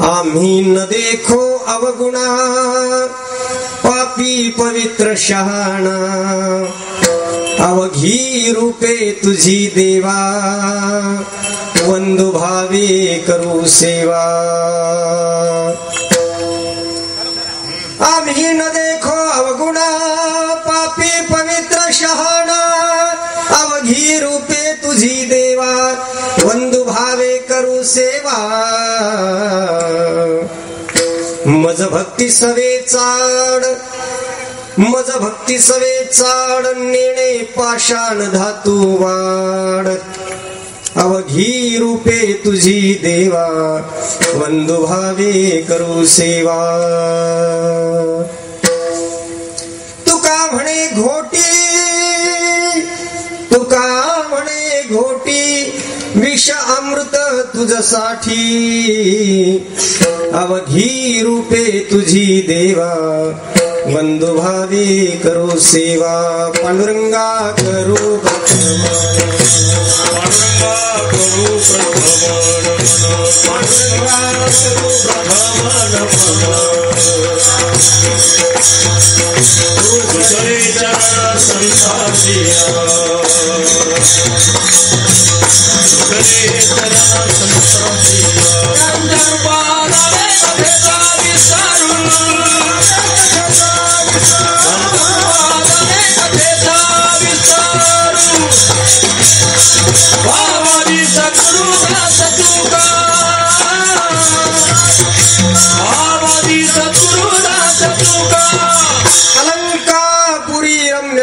आम्ही न देखो अवगुणा पापी पवित्र शहाणा, अवघी रूपे तुझी देवा वंदू भावे करू सेवा। आम्ही न देखो अवगुणा पापी पवित्र शहाणा, अवघी रूपे तुझी देवा वंदू भावे करू सेवा। मज भक्ती सवे चाड, मज भक्ती सवे चाड, नेणे पाषाण धातू वाड, अवघी रूपे तुझी देवा वंदू भावे करू सेवा। तुका म्हणे घोटी, तुका म्हणे घोटी, विष अमृत तुझसाठी, अवघी रूपे तुझी देवा वंदू भावे करू सेवा। पांडुरंगा करू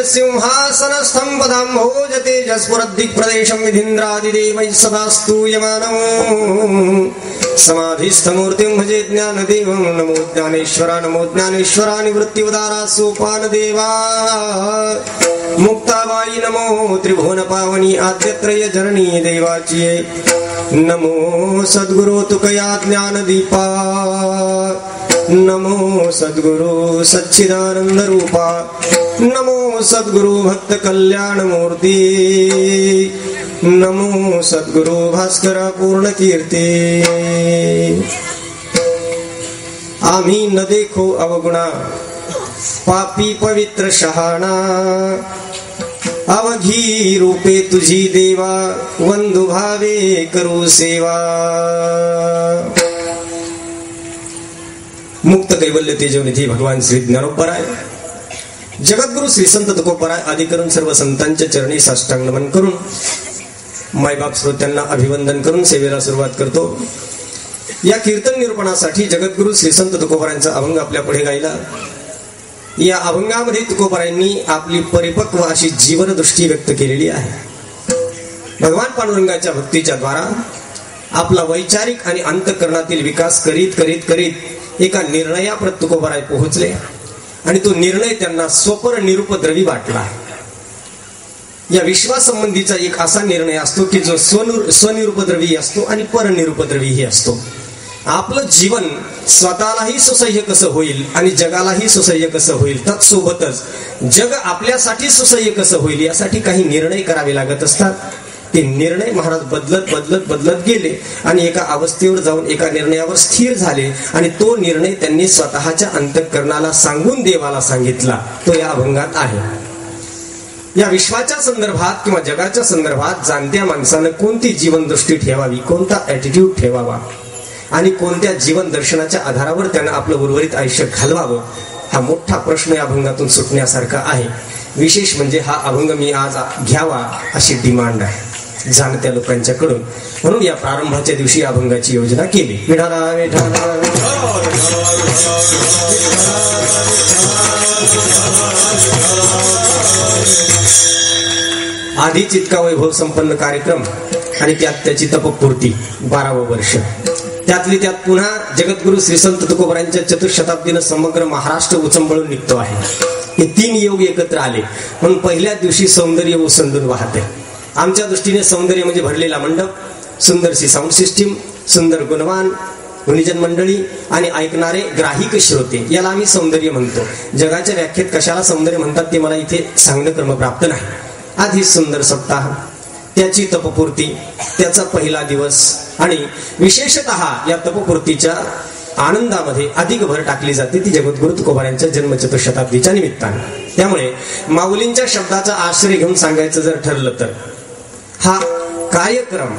सिंहासन स्तंभधाम भोजते जस्पुरद्दिक् प्रदेशं विधीन्द्रादिदेवैः सदा स्तूयमानं। समाधिस्थमूर्तिं भजे ज्ञानदेवं, नमो ज्ञानेश्वरा नमो ज्ञानेश्वरा। निवृत्तिवदारा सोपान देवा मुक्ताबाई नमो, त्रिभुवन पावनी आद्यत्रय जननी देवाची नमो। सद्गुरु तुकया ज्ञानदीपा, नमो सद्गुरु सच्चिदानंद रूपा, नमो सद्गुरु भक्त कल्याण मूर्ती, नमो सद्गुरु भास्कर पूर्ण कीर्ती। आम्ही न देखो अवगुणा पापी पवित्र शहाणा, अवघी रूपे तुझी देवा वंदू भावे करू सेवा। मुक्त कैवल्य तेजोनिधी भगवान श्री ज्ञानोबराय जगद्गुरु श्री संत तुकोबराय आदी करून सर्व संतांच्या चरणी साष्टांग नमन करून मायबाप श्रोत्यांना अभिवंदन करून सेवेला सुरुवात करतो। या कीर्तन निरूपणासाठी जगद्गुरु श्री संत तुकोबरायांचा अभंग आपल्या पुढे गायला। या अभंगामध्ये तुकोबरायांनी आपली परिपक्व अशी जीवन दृष्टी व्यक्त केलेली आहे। भगवान पांडुरंगाच्या भक्तीच्या द्वारा आपला वैचारिक आणि अंतःकरणातील विकास करीत करीत करीत एका निर्णयाप्रत तुकोबराय पोहोचले आणि तो निर्णय त्यांना स्वपर निरुपद्रवी वाटला। या विश्वासंबंधीचा एक असा निर्णय असतो की जो स्वनिरुपद्रवी असतो आणि परनिरुपद्रवीही असतो। आपलं जीवन स्वतःलाही सुसह्य कसं होईल आणि जगालाही सुसह्य कसं होईल, तत्सोबतच जग आपल्यासाठी सुसह्य कसं होईल यासाठी काही निर्णय करावे लागत असतात। ते निर्णय महाराज बदलत बदलत बदलत गेले आणि एका अवस्थेवर जाऊन एका निर्णयावर स्थिर झाले आणि तो निर्णय त्यांनी स्वतःच्या अंतःकरणाला सांगून देवाला सांगितला। तो या अभंगात आहे। या विश्वाच्या संदर्भात किंवा जगाच्या संदर्भात जाणत्या माणसानं कोणती जीवन दृष्टी ठेवावी, कोणता ॲटिट्यूड ठेवावा आणि कोणत्या जीवन दर्शनाच्या आधारावर त्यानं आपलं उर्वरित आयुष्य घालवावं, हा मोठा प्रश्न या अभंगातून सुटण्यासारखा आहे। विशेष म्हणजे हा अभंग मी आज घ्यावा अशी डिमांड आहे जाणत्या लोकांच्याकडून, म्हणून या प्रारंभाच्या दिवशी अभंगाची योजना केली। विठाला विठाला आधीच इतका वैभव संपन्न कार्यक्रम आणि त्यात त्याची तपपूर्ती 12वं वर्ष, त्यातली त्यात पुन्हा जगद्गुरु श्री संत तुकोबरायांच्या चतुर्शताब्दीनं समग्र महाराष्ट्र उचंबळून निघतो आहे। हे 3 योग एकत्र आले म्हणून पहिल्या दिवशी सौंदर्य ओसंडून वाहते। आमच्या दृष्टीने सौंदर्य म्हणजे भरलेला मंडप, सुंदरशी साऊंड सिस्टीम, सुंदर गुणवान गुणीजन मंडळी आणि ऐकणारे ग्राहिक श्रोते, याला आम्ही सौंदर्य म्हणतो। जगाच्या व्याख्येत कशाला सौंदर्य म्हणतात ते मला इथे सांगणं क्रमप्राप्त नाही। आधी सुंदर सप्ताह, त्याची तपपूर्ती, त्याचा पहिला दिवस आणि विशेषतः या तपपूर्तीच्या आनंदामध्ये अधिक भर टाकली जाते ती जगद्गुरु तुकोबारायांच्या जन्मचतुशताब्दीच्या निमित्ताने. त्यामुळे माऊलींच्या शब्दाचा आश्रय घेऊन सांगायचं जर ठरलं तर हा कार्यक्रम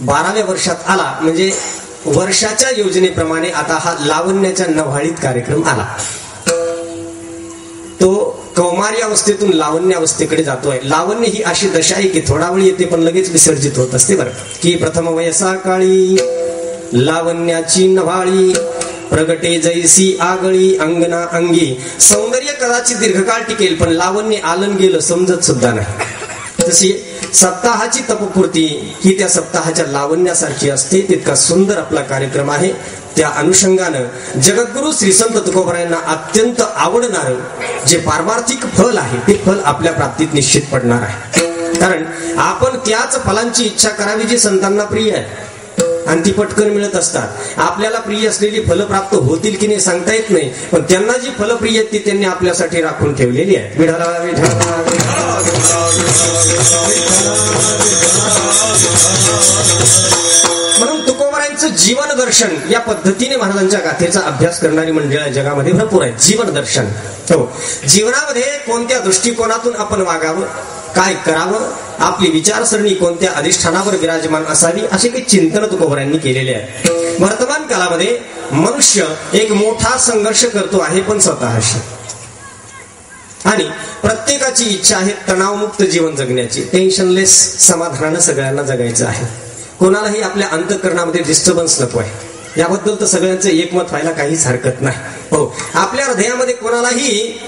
12व्या वर्षात आला. म्हणजे वर्षाच्या योजनेप्रमाणे आता हा लावण्याच्या नव्हाळीत कार्यक्रम आला. तो कौमारी अवस्थेतून लावण्य अवस्थेकडे जातोय. लावण्य ही अशी दशा आहे की थोडा वेळ येते पण लगेच विसर्जित होत असते बरं. की प्रथम वयसा काळी लावण्याची नव्हाळी प्रगटे जैसी आगळी अंगना अंगी. सौंदर्य कदाचित दीर्घकाळ टिकेल पण लावण्य आलन गेलं समजत सुद्धा नाही. तशी सप्ताहाची तपपूर्ती ही त्या सप्ताहाच्या लावण्यासारखी असते. तितका सुंदर आपला कार्यक्रम आहे. त्या अनुषंगानं जगद्गुरु श्री संत तुकोबारायांना अत्यंत आवडणार जे पारमार्थिक फल आहे ते फल आपल्या प्राप्तीत निश्चित पडणार आहे. कारण आपण त्याच फलांची इच्छा करावी जी संतांना प्रिय आहे आणि ती पटकन मिळत असतात. आपल्याला प्रिय असलेली फल प्राप्त होतील की नाही सांगता येत नाही, पण त्यांना जी फल प्रिय आहेत ती त्यांनी आपल्यासाठी राखून ठेवलेली आहे. विठ्ठला म्हणून तुकोबारायांचं जीवन दर्शन या पद्धतीने महाराजांच्या गाथेचा अभ्यास करणारी मंडळी जगामध्ये भरपूर आहेत. जीवन दर्शन, हो, जीवनामध्ये कोणत्या दृष्टिकोनातून आपण वागावं, काय करावं, आपली विचारसरणी कोणत्या अधिष्ठानावर विराजमान असावी असे काही चिंतन तुकोबारायांनी केलेले आहे. वर्तमान काळामध्ये मनुष्य एक मोठा संघर्ष करतो आहे पण स्वतःशी. आणि प्रत्येकाची इच्छा आहे तणावमुक्त जीवन जगण्याची. टेन्शनलेस समाधानानं सगळ्यांना जगायचं आहे. कोणालाही आपल्या अंतःकरणामध्ये डिस्टर्बन्स नको आहे. याबद्दल तर सगळ्यांचं एकमत व्हायला काहीच हरकत नाही. हो, आपल्या हृदयामध्ये कोणालाही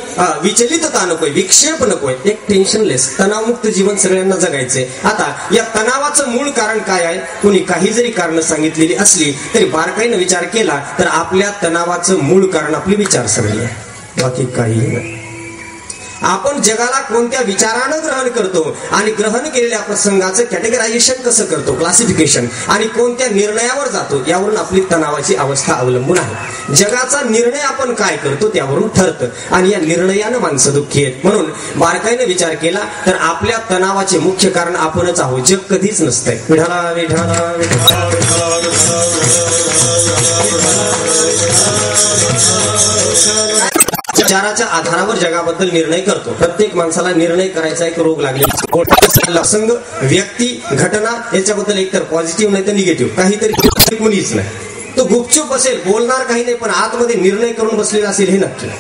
विचलितता नकोय, विक्षेप नकोय. एक टेन्शनलेस तणावमुक्त जीवन सगळ्यांना जगायचंय. आता या तणावाचं मूळ कारण काय आहे? कुणी काही जरी कारण सांगितलेली असली तरी बारकाईनं विचार केला तर आपल्या तणावाचं मूळ कारण आपली विचारसरणी आहे, बाकी काही नाही. आपण जगाला कोणत्या विचारानं ग्रहण करतो आणि ग्रहण केलेल्या प्रसंगाचं कॅटेगरायझेशन कसं करतो, क्लासिफिकेशन, आणि कोणत्या निर्णयावर जातो यावरून आपली तणावाची अवस्था अवलंबून आहे. जगाचा निर्णय आपण काय करतो त्यावरून ठरतं आणि या निर्णयानं माणसं दुःखी आहेत. म्हणून बारकाईनं विचार केला तर आपल्या तणावाचे मुख्य कारण आपणच आहोत, जग कधीच नसतंय. विठ्ठला विठ्ठला विचाराच्या आधारावर जगाबद्दल निर्णय करतो. प्रत्येक माणसाला निर्णय करायचा एक रोग लागलेला. प्रसंग, व्यक्ती, घटना याच्याबद्दल एकतर पॉझिटिव्ह नाही तर निगेटिव्ह, काहीतरी मुलीच नाही. तो गुपचूप असेल, बोलणार काही नाही, पण आतमध्ये निर्णय करून बसलेला असेल हे नक्की.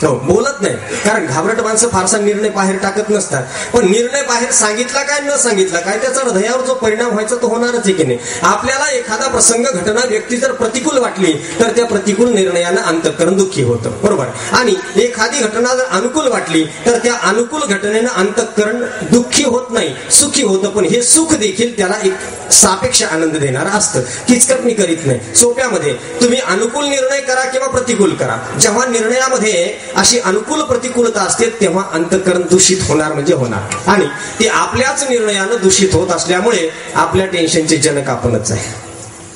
हो, बोलत नाही कारण घाबरट माणसं फारसा निर्णय बाहेर टाकत नसतात. पण निर्णय बाहेर सांगितला काय न सांगितला काय त्याचा हृदयावर जो परिणाम व्हायचा तो होणारच आहे की नाही. आपल्याला एखादा प्रसंग, घटना, व्यक्ती जर प्रतिकूल वाटली तर त्या प्रतिकूल निर्णयानं अंतःकरण दुःखी होतं, बरोबर. आणि एखादी घटना जर अनुकूल वाटली तर त्या अनुकूल घटनेनं अंतःकरण दुःखी होत नाही, सुखी होतं. पण हे सुख देखील त्याला एक सापेक्ष आनंद देणारं असतं. किचकट मी करीत नाही. सोप्यामध्ये तुम्ही अनुकूल निर्णय करा किंवा प्रतिकूल करा, जेव्हा निर्णयामध्ये अशी अनुकूल प्रतिकूलता असते तेव्हा अंतःकरण दूषित होणार म्हणजे होणार. आणि ते आपल्याच निर्णयानं दूषित होत असल्यामुळे आपल्या टेन्शनचे जनक आपणच आहे.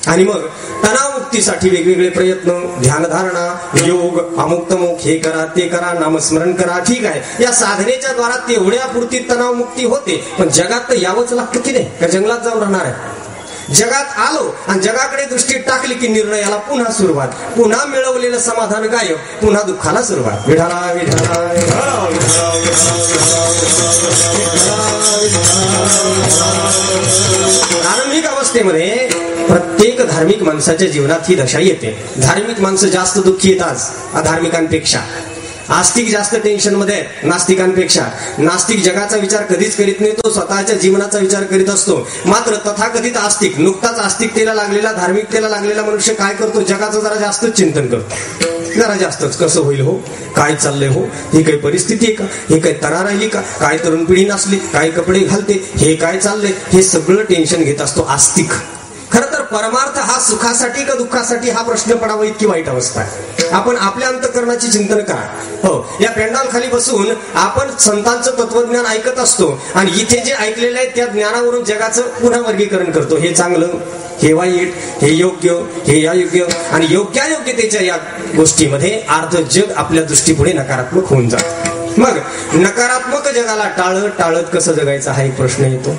आणि मग तणावमुक्तीसाठी वेगवेगळे प्रयत्न, ध्यानधारणा, योग, अमुक्तमुख, हे करा ते करा, नामस्मरण करा, ठीक आहे. या साधनेच्या द्वारा तेवढ्यापुरती तणावमुक्ती होते. पण जगात तर यावंच लागतं की नाही, का जंगलात जाऊन राहणार आहे? जगात आलो आणि जगाकडे दृष्टी टाकली की निर्णयाला पुन्हा सुरुवात, पुन्हा मिळवलेलं समाधान गायब, पुन्हा दुःखाला सुरुवात. विठ्ठला विठ्ठला प्रारंभिक अवस्थेमध्ये प्रत्येक धार्मिक माणसाच्या जीवनात ही दशा येते. धार्मिक माणसं जास्त दुःखी येतात अधार्मिकांपेक्षा. आस्तिक जास्त टेन्शन मध्ये आहेत नास्तिकांपेक्षा. नास्तिक जगाचा विचार कधीच करीत नाही, तो स्वतःच्या जीवनाचा विचार करीत असतो. मात्र तथाकथित आस्तिक, नुकताच आस्तिकतेला लागलेला, धार्मिकतेला लागलेला मनुष्य काय करतो? जगाचं जरा जास्तच चिंतन करतो. जरा जास्तच कसं होईल हो, काय चाललंय हो, ही काही परिस्थिती आहे का, हे काही तरा राहिली का, काय तरुण पिढी नसली, काय कपडे घालते, हे काय चाललंय, हे सगळं टेन्शन घेत असतो आस्तिक. खरं तर परमार्थ हा सुखासाठी का दुःखासाठी हा प्रश्न पडावा इतकी वाईट अवस्था आहे. आपण आपल्या अंतःकरणाची चिंतन करा. हो, या पेंडॉल खाली बसून आपण संतांचं तत्वज्ञान ऐकत असतो आणि इथे जे ऐकलेलं आहे त्या ज्ञानावरून जगाचं पुन्हा वर्गीकरण करतो. हे चांगलं, हे वाईट, हे योग्य, हे अयोग्य, आणि योग्यायोग्यतेच्या या गोष्टीमध्ये अर्ध जग आपल्या दृष्टीपुढे नकारात्मक होऊन जातं. मग नकारात्मक जगाला टाळत कसं जगायचं हा एक प्रश्न येतो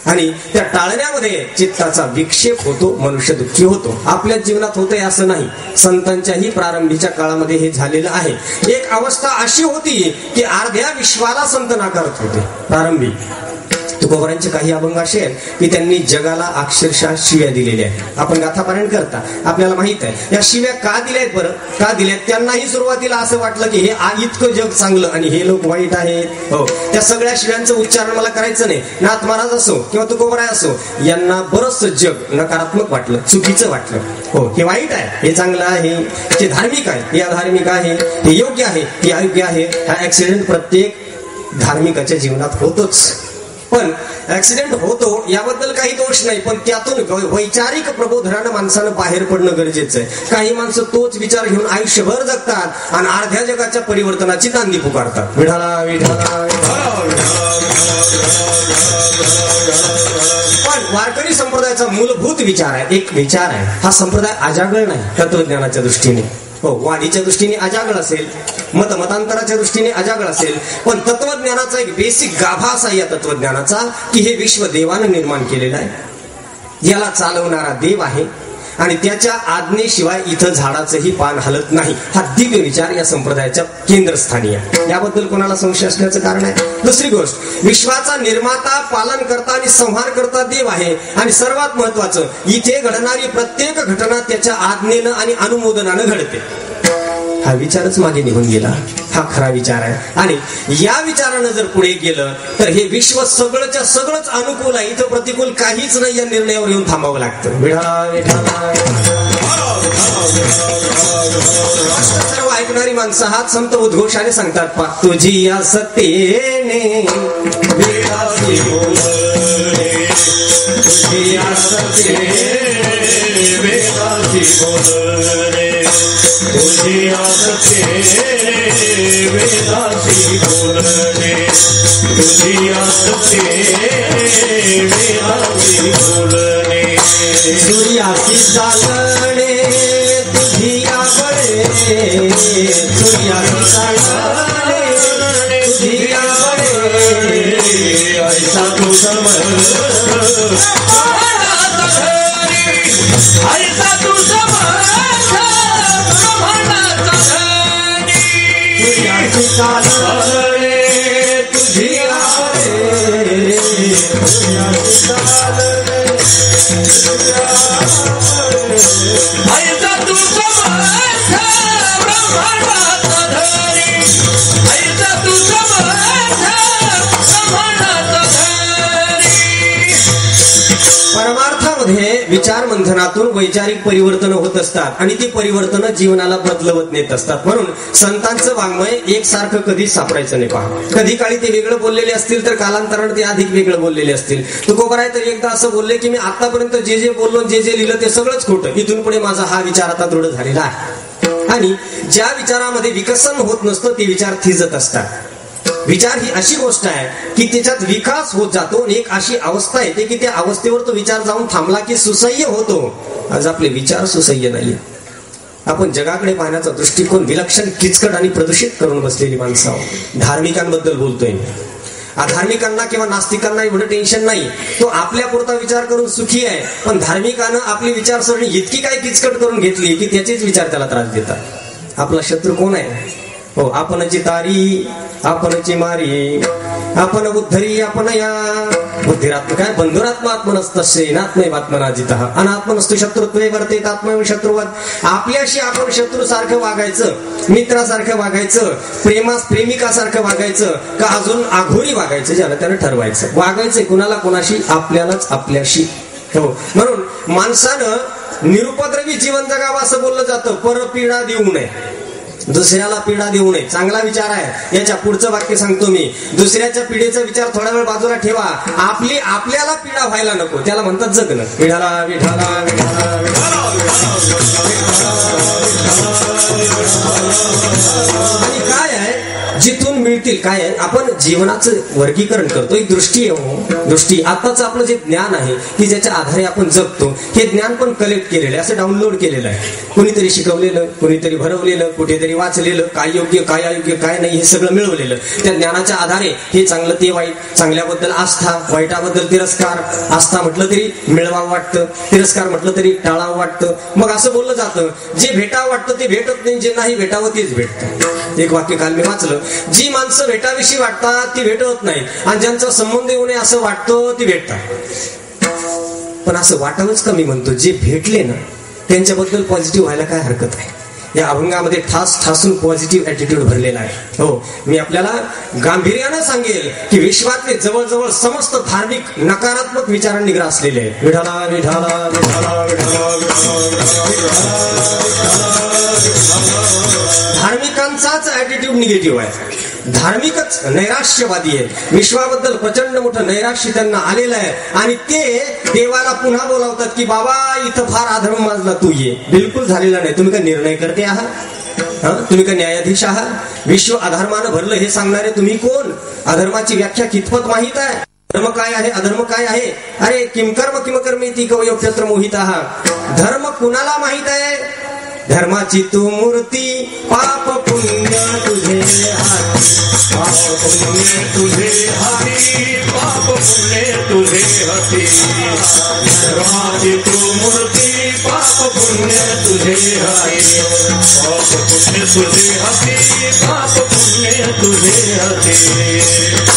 आणि त्या टाळण्यामध्ये चित्ताचा विक्षेप होतो, मनुष्य दुःखी होतो. आपल्या जीवनात होतंय असं नाही, संतांच्याही प्रारंभीच्या काळामध्ये हे झालेलं आहे. एक अवस्था अशी होती की अर्ध्या विश्वाला संत नाकारत होते प्रारंभी. तुकोबारांचे काही अभंग असे आहेत की त्यांनी जगाला अक्षरशः शिव्या दिलेल्या आहेत. आपण गाथा पारायण करता, आपल्याला माहित आहे या शिव्या का दिल्यात. बरं का दिल्यात? त्यांनाही सुरुवातीला असं वाटलं की हे इतकं जग चांगलं आणि हे लोक वाईट आहेत. हो, त्या सगळ्या शिव्यांचं उच्चारण मला करायचं नाही. नाथ महाराज असो किंवा तुकोबाराय असो, यांना बरंच जग नकारात्मक वाटलं, चुकीचं वाटलं. हो, हे वाईट आहे, हे चांगलं आहे, हे धार्मिक आहे, हे अधार्मिक आहे, हे योग्य आहे, हे अयोग्य आहे. हा ऍक्सिडेंट प्रत्येक धार्मिकाच्या जीवनात होतोच. पण ऍक्सिडेंट होतो याबद्दल काही दोष नाही, पण त्यातून वैचारिक प्रबोधनानं माणसानं बाहेर पडणं गरजेचं आहे. काही माणसं तोच विचार घेऊन आयुष्यभर जगतात आणि अर्ध्या जगाच्या परिवर्तनाची नांदी पुकारतात. विठाला विठाला पण वारकरी संप्रदायाचा मूलभूत विचार आहे, एक विचार आहे. हा संप्रदाय अजागळ नाही तत्वज्ञानाच्या दृष्टीने. हो, वाढीच्या दृष्टीने अजागळ असेल, मतांतराच्या दृष्टीने अजागळ असेल, पण तत्वज्ञानाचा एक बेसिक गाभा असा या तत्वज्ञानाचा की हे विश्व देवानं निर्माण केलेलं आहे, याला चालवणारा देव आहे आणि त्याच्या आज्ञेशिवाय इथं झाडाचंही पान हलत नाही. हा दिव्य विचार या संप्रदायाच्या केंद्रस्थानी आहे. याबद्दल कोणाला संशय असण्याचं कारण आहे. दुसरी गोष्ट, विश्वाचा निर्माता, पालन करता आणि संहार करता देव आहे आणि सर्वात महत्वाचं, इथे घडणारी प्रत्येक घटना त्याच्या आज्ञेनं आणि अनुमोदनानं घडते. हा विचारच मागे निघून गेला. हा खरा विचार आहे आणि या विचारानं जर पुढे गेलं तर हे विश्व सगळंच्या सगळंच अनुकूल आहे, इथं प्रतिकूल काहीच नाही. या निर्णयावर येऊन थांबावं लागतं. सर्व ऐकणारी माणसं हात संत उद्घोषाने सांगतात, पा तुझी या सत्तेने वेदासी बोलणे, तुझी या सत्तेने वेदासी बोलणे, तुझी या सत्तेने वेदासी बोलणे, तुझी या सत्तेने वेदासी बोलणे, सूर्याची चालणे तुझी या बळे, सूर्याची चालणे तुझी या बळे, ऐसा तू समज, ऐसा तू समज, सूर्याची चालणे तुझी या बळे, सूर्याची चालणे ऐसा तू समज, ब्रह्मांडाचा धनी, ऐसा तू समज, ब्रह्मांडाचा धनी. परमार्थामध्ये विचार मंथनातून वैचारिक परिवर्तन होत असतात आणि ती परिवर्तन जीवनाला बदलवत नेत असतात. म्हणून संतांचं वाङ्मय एकसारखं कधीच सापडायचं नाही. पहा, कधी काळी ते वेगळं बोललेले असतील तर कालांतराने ते अधिक वेगळं बोललेले असतील. तुकोबाराय तर एकदा असं बोलले की मी आतापर्यंत जे बोललो जे लिहिलं ते सगळंच खोटं, इथून पुढे माझा हा विचार आता दृढ झालेला आहे. आणि ज्या विचारामध्ये विकसन होत नसतं ते विचार थिजत असतात. विचार ही अशी गोष्ट आहे की त्याच्यात विकास होत जातो आणि एक अशी अवस्था येते की त्या अवस्थेवर तो विचार जाऊन थांबला की सुसह्य होतो. आज आपले विचार सुसह्य नाही. आपण जगाकडे पाहण्याचा दृष्टिकोन विलक्षण, किचकट आणि प्रदूषित करून बसलेली माणसं आहोत. धार्मिकांबद्दल बोलतोय, अधार्मिकांना किंवा नास्तिकांना एवढं टेन्शन नाही, तो आपल्या पुरता विचार करून सुखी आहे. पण धार्मिकानं आपली विचारसरणी इतकी काय किचकट करून घेतली की त्याचेच विचार त्याला त्रास देतात. आपला शत्रू कोण आहे? हो, आपणची तारी, आपणची मारी, आपण बुद्धरी, आपण या बुद्धिरात्म काय बंधुरात्मा आत्मनस्तस्य नात्मैवात्मनाजितः अनात्मनस्तु शत्रुत्वे वर्तेत आत्मैव शत्रुवत. आपल्याशी आपण शत्रू सारखं वागायचं, मित्रासारखं वागायचं, प्रेमिकासारखं वागायचं का अजून आघोरी वागायचं, ज्याला त्यानं ठरवायचं. वागायचंय कुणाला? कोणाशी? आपल्यालाच आपल्याशी. हो, म्हणून माणसानं निरुपद्रवी जीवन जगावं असं बोललं जातं. परपीडा देऊ नये, दुसऱ्याला पीडा देऊ नये. चांगला विचार आहे. याच्या पुढचं वाक्य सांगतो मी, दुसऱ्याच्या पिढीचा विचार थोडा वेळ बाजूला ठेवा, आपल्याला पीडा व्हायला नको, त्याला म्हणतात जगणं. विठाला विठाला विठाला विठाला. आणि काय आहे, जिथून मिळतील येईल. काय आहे, आपण जीवनाचं वर्गीकरण करतो, एक दृष्टी आहे. दृष्टी आताच आपलं जे ज्ञान आहे की ज्याच्या आधारे आपण जगतो, हे ज्ञान पण कलेक्ट केलेलं आहे, असं डाउनलोड केलेलं आहे. कुणीतरी शिकवलेलं, कुणीतरी भरवलेलं, कुठेतरी वाचलेलं, काय योग्य काय अयोग्य काय नाही हे सगळं मिळवलेलं. त्या ज्ञानाच्या आधारे हे चांगलं ते वाईट, चांगल्याबद्दल आस्था, वाईटाबद्दल तिरस्कार. आस्था म्हटलं तरी मिळवावं वाटतं, तिरस्कार म्हटलं तरी टाळावं वाटतं. मग असं बोललं जातं, जे भेटावं वाटतं ते भेटत नाही, जे नाही भेटावं तेच भेटतं. एक वाक्य काल मी वाचलं, जी माणसं भेटाविषयी वाटतात ती भेटत नाहीत, आणि ज्यांचा संबंध येऊ नये असं वाटतं ती भेटतात. पण असं वाटावंच कमी म्हणतो, जे भेटले ना त्यांच्याबद्दल पॉझिटिव्ह व्हायला काय हरकत आहे. या अभंगामध्ये ठास ठासून पॉझिटिव्ह ऍटिट्यूड भरलेला आहे. हो, मी आपल्याला गांभीर्यानं सांगेल की विश्वातले जवळजवळ समस्त धार्मिक नकारात्मक विचारांनी ग्रासलेले आहेत. विठाला विठाला विठाला धार्मिकांचाच ऍटिट्यूड निगेटिव्ह आहे. धार्मिकच नैराश्यवादी आहेत. विश्वाबद्दल प्रचंड मोठं नैराश्य त्यांना आलेलं आहे, आणि ते देवाला पुन्हा बोलावतात की बाबा इथं फार अधर्म माजला, तू ये. बिलकुल झालेला नाही. तुम्ही काय निर्णय करते आहात? तुम्ही काय न्यायाधीश आहात? विश्व अधर्मानं भरलं हे सांगणारे तुम्ही कोण? अधर्माची व्याख्या कितपत माहित आहे? धर्म काय आहे, अधर्म काय आहे? अरे किमकर्म किमकर्मेती कवयोक्षत्र मोहित आहात. धर्म कुणाला माहित आहे? धर्माची तू मूर्ती, पाप पुण्य तुझे हाती, पाप पुण्य तुझे हाती, पाप पुण्य तुझे हाती. धर्माची तू मूर्ती, पाप पुण्य तुझे हाती, पाप पुण्य तुझे हाती, पाप पुण्य तुझे हाती.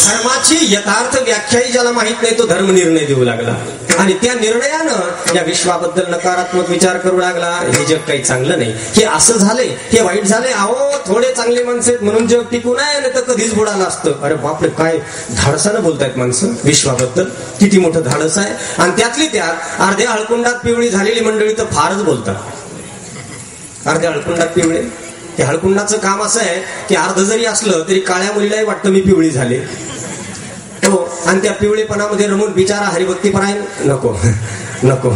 धर्माची यथार्थ व्याख्याही ज्याला माहित नाही तो धर्म निर्णय देऊ लागला, आणि त्या निर्णयानं या विश्वाबद्दल नकारात्मक विचार करू लागला. हे जग काही चांगलं नाही, हे असं झालंय, हे वाईट झालंय. अहो थोडे चांगले माणसं आहेत म्हणून जग टिकून आहे, नाही तर कधीच बुडालं असतं. अरे बापरे, काय धाडसानं बोलतायत माणसं विश्वाबद्दल, किती मोठं धाडस आहे. आणि त्यातली त्यात अर्ध्या हळकुंडात पिवळी झालेली मंडळी तर फारच बोलतात. अर्ध्या हळकुंडात पिवळे, ते हळकुंडाचं काम असं आहे की अर्ध जरी असलं तरी काळ्या मुलीलाही वाटतं मी पिवळी झाले. हो, आणि त्या पिवळेपणामध्ये रमून बिचारा हरिभक्तीपरायण नको नको.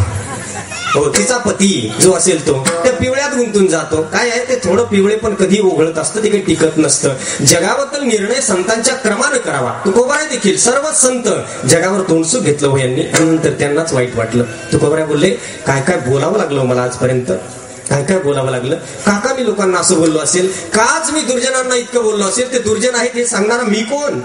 हो, तिचा पती जो असेल तो त्या पिवळ्यात गुंतून जातो. काय आहे ते थोडं पिवळे पण कधी ओघळत असतं, ते काही टिकत नसतं. जगाबद्दल निर्णय संतांच्या क्रमानं करावा. तुकोबाराय देखील सर्व संत जगावर तोंडसूक घेतलं हो यांनी, आणि नंतर त्यांनाच वाईट वाटलं. तुकोबाराय बोलले, काय काय बोलावं लागलं मला आजपर्यंत, काय काय बोलावं लागलं. काका मी लोकांना असं बोललो असेल, काच मी दुर्जनांना इतकं बोललो असेल, ते दुर्जन आहेत हे सांगणारा मी कोण.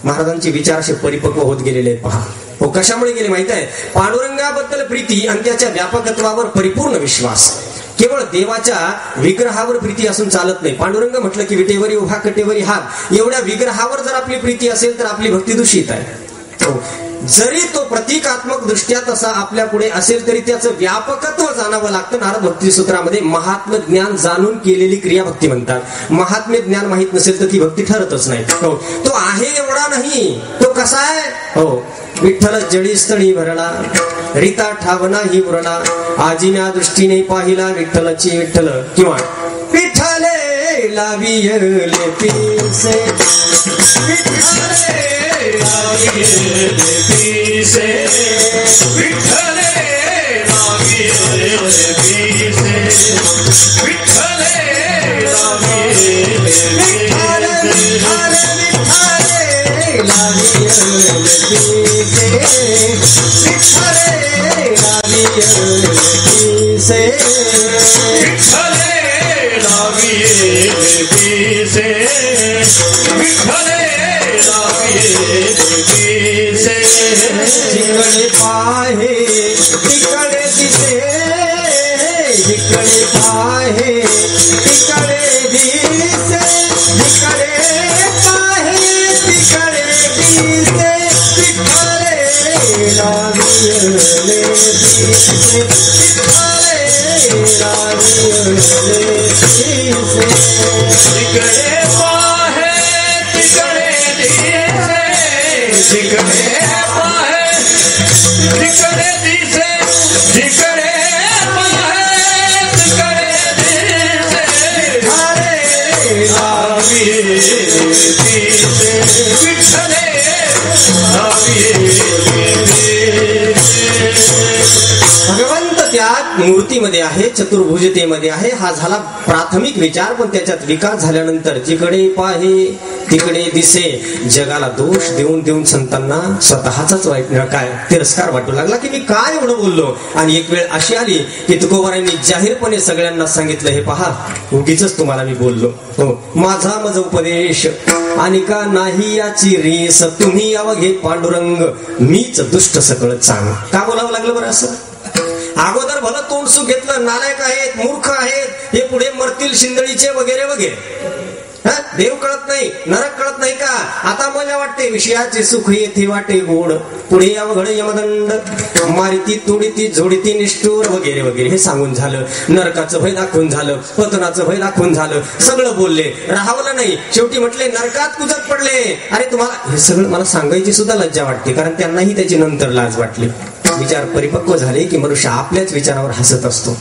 महाराजांचे विचार असे परिपक्व होत गेलेले आहेत. पहा हो, कशामुळे गेले माहित आहे? पांडुरंगाबद्दल प्रीती आणि त्याच्या व्यापकत्वावर परिपूर्ण विश्वास. केवळ देवाच्या विग्रहावर प्रीती असून चालत नाही. पांडुरंग म्हटलं की विटेवरी उभा कटेवरी हात, एवढ्या विग्रहावर जर आपली प्रीती असेल तर आपली भक्ती दूषित आहे. हो, जरी तो प्रतिकात्मक दृष्ट्या तसा आपल्या पुढे असेल तरी त्याचं व्यापकत्व जाणावं लागतं. नारद भक्ती सूत्रामध्ये महात्म्य ज्ञान जाणून केलेली क्रिया भक्ती म्हणतात. महात्म्य ज्ञान माहित नसेल तर ती भक्ती ठरतच नाही. हो, तो आहे एवढा नाही, तो कसा आहे? हो, विठ्ठल जडीस्थळी भरला, रीता ठावना ही उरला, आजीन्या दृष्टीने पाहिला विठ्ठलाची विठ्ठल. किंवा विठ्ठले लावियले पिसे, विठ्ठले लावियले पिसे, विठ्ठले लावियले पिसे, विठ्ठले लावियले जिकडे पाहे तिकडे दिसे, जिकडे पाहे तिकडे दिसे, जिकडे पाहे तिकडे दिसे, तिकडे लावियले दिसे, तिकडे लावियले दिसे, जिकडे पाहे तिकडे दिसे, जिकडे पाहे तिकडे दिसे, जिकडे पाहे तिकडे दिसे, हरे लावियले दिसे, विठ्ठले लावियले दिसे. भगवंत त्यात मूर्तीमध्ये आहे, चतुर्भुजतेमध्ये आहे. हा झाला प्राथमिक विचार. पण त्याच्यात विकास झाल्यानंतर जिकडे पाहे तिकडे दिसे, जगाला दोष देऊन देऊन संतांना स्वतःचाच काय तिरस्कार वाटू लागला की मी काय एवढं बोललो. आणि एक वेळ अशी आली की तुकोबारायांनी जाहीरपणे सगळ्यांना सांगितलं, हे पहा उगीच तुम्हाला मी बोललो. हो, माझा मज उपदेश आणि का नाही याची रीस, तुम्ही अवघे पांडुरंग मीच दुष्ट सकळ चांग. का बोलावं लागलं बरं असं? अगोदर भलं तोंड सुख घेतलं, नालायक आहेत, मूर्ख आहेत, हे पुढे मरतील शिंदळीचे वगैरे वगैरे. देव कळत नाही, नरक कळत नाही का? आता मला वाटते विषयाचे सुख येथे वाटे गोड, पुढे अवघड यमदंड, मारिती तोडीती झोडीती निष्ठूर वगैरे वगैरे. हे सांगून झालं. नरकाचं भय दाखवून झालं, पतनाचं भय दाखवून झालं, सगळं बोलले, राहावलं नाही. शेवटी म्हटले नरकात कुजत पडले. अरे तुम्हाला हे सगळं मला सांगायची सुद्धा लज्जा वाटते, कारण त्यांनाही त्याची नंतर लाज वाटली. विचार परिपक्व झाले की मनुष्य आपल्याच विचारावर हसत असतो.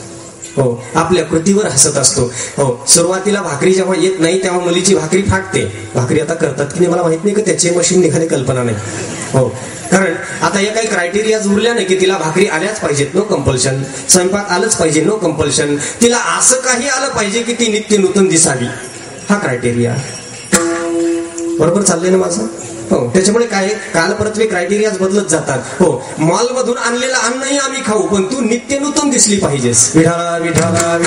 हो, आपल्या कृतीवर हसत असतो. हो, सुरुवातीला भाकरी जेव्हा येत नाही तेव्हा मुलीची भाकरी फाटते. भाकरी आता करतात की नाही मला माहित नाही, की त्याचे मशीन निघाले कल्पना नाही. हो, कारण आता या काही क्रायटेरिया उरल्या नाही की तिला भाकरी आल्याच पाहिजेत, नो कंपल्शन. स्वयंपाक आलंच पाहिजे, नो कंपल्शन. तिला असं काही आलं पाहिजे की ती नित्य नूतन दिसावी, हा क्रायटेरिया. बरोबर चाललंय ना माझं? हो, त्याच्यामुळे काय कालपरत्वे क्रायटेरियाज बदलत जातात. हो, मॉल मधून आणलेलं अन्नही आम्ही खाऊ, पण तू नित्य नूतन दिसली पाहिजेस. विठाला विठाला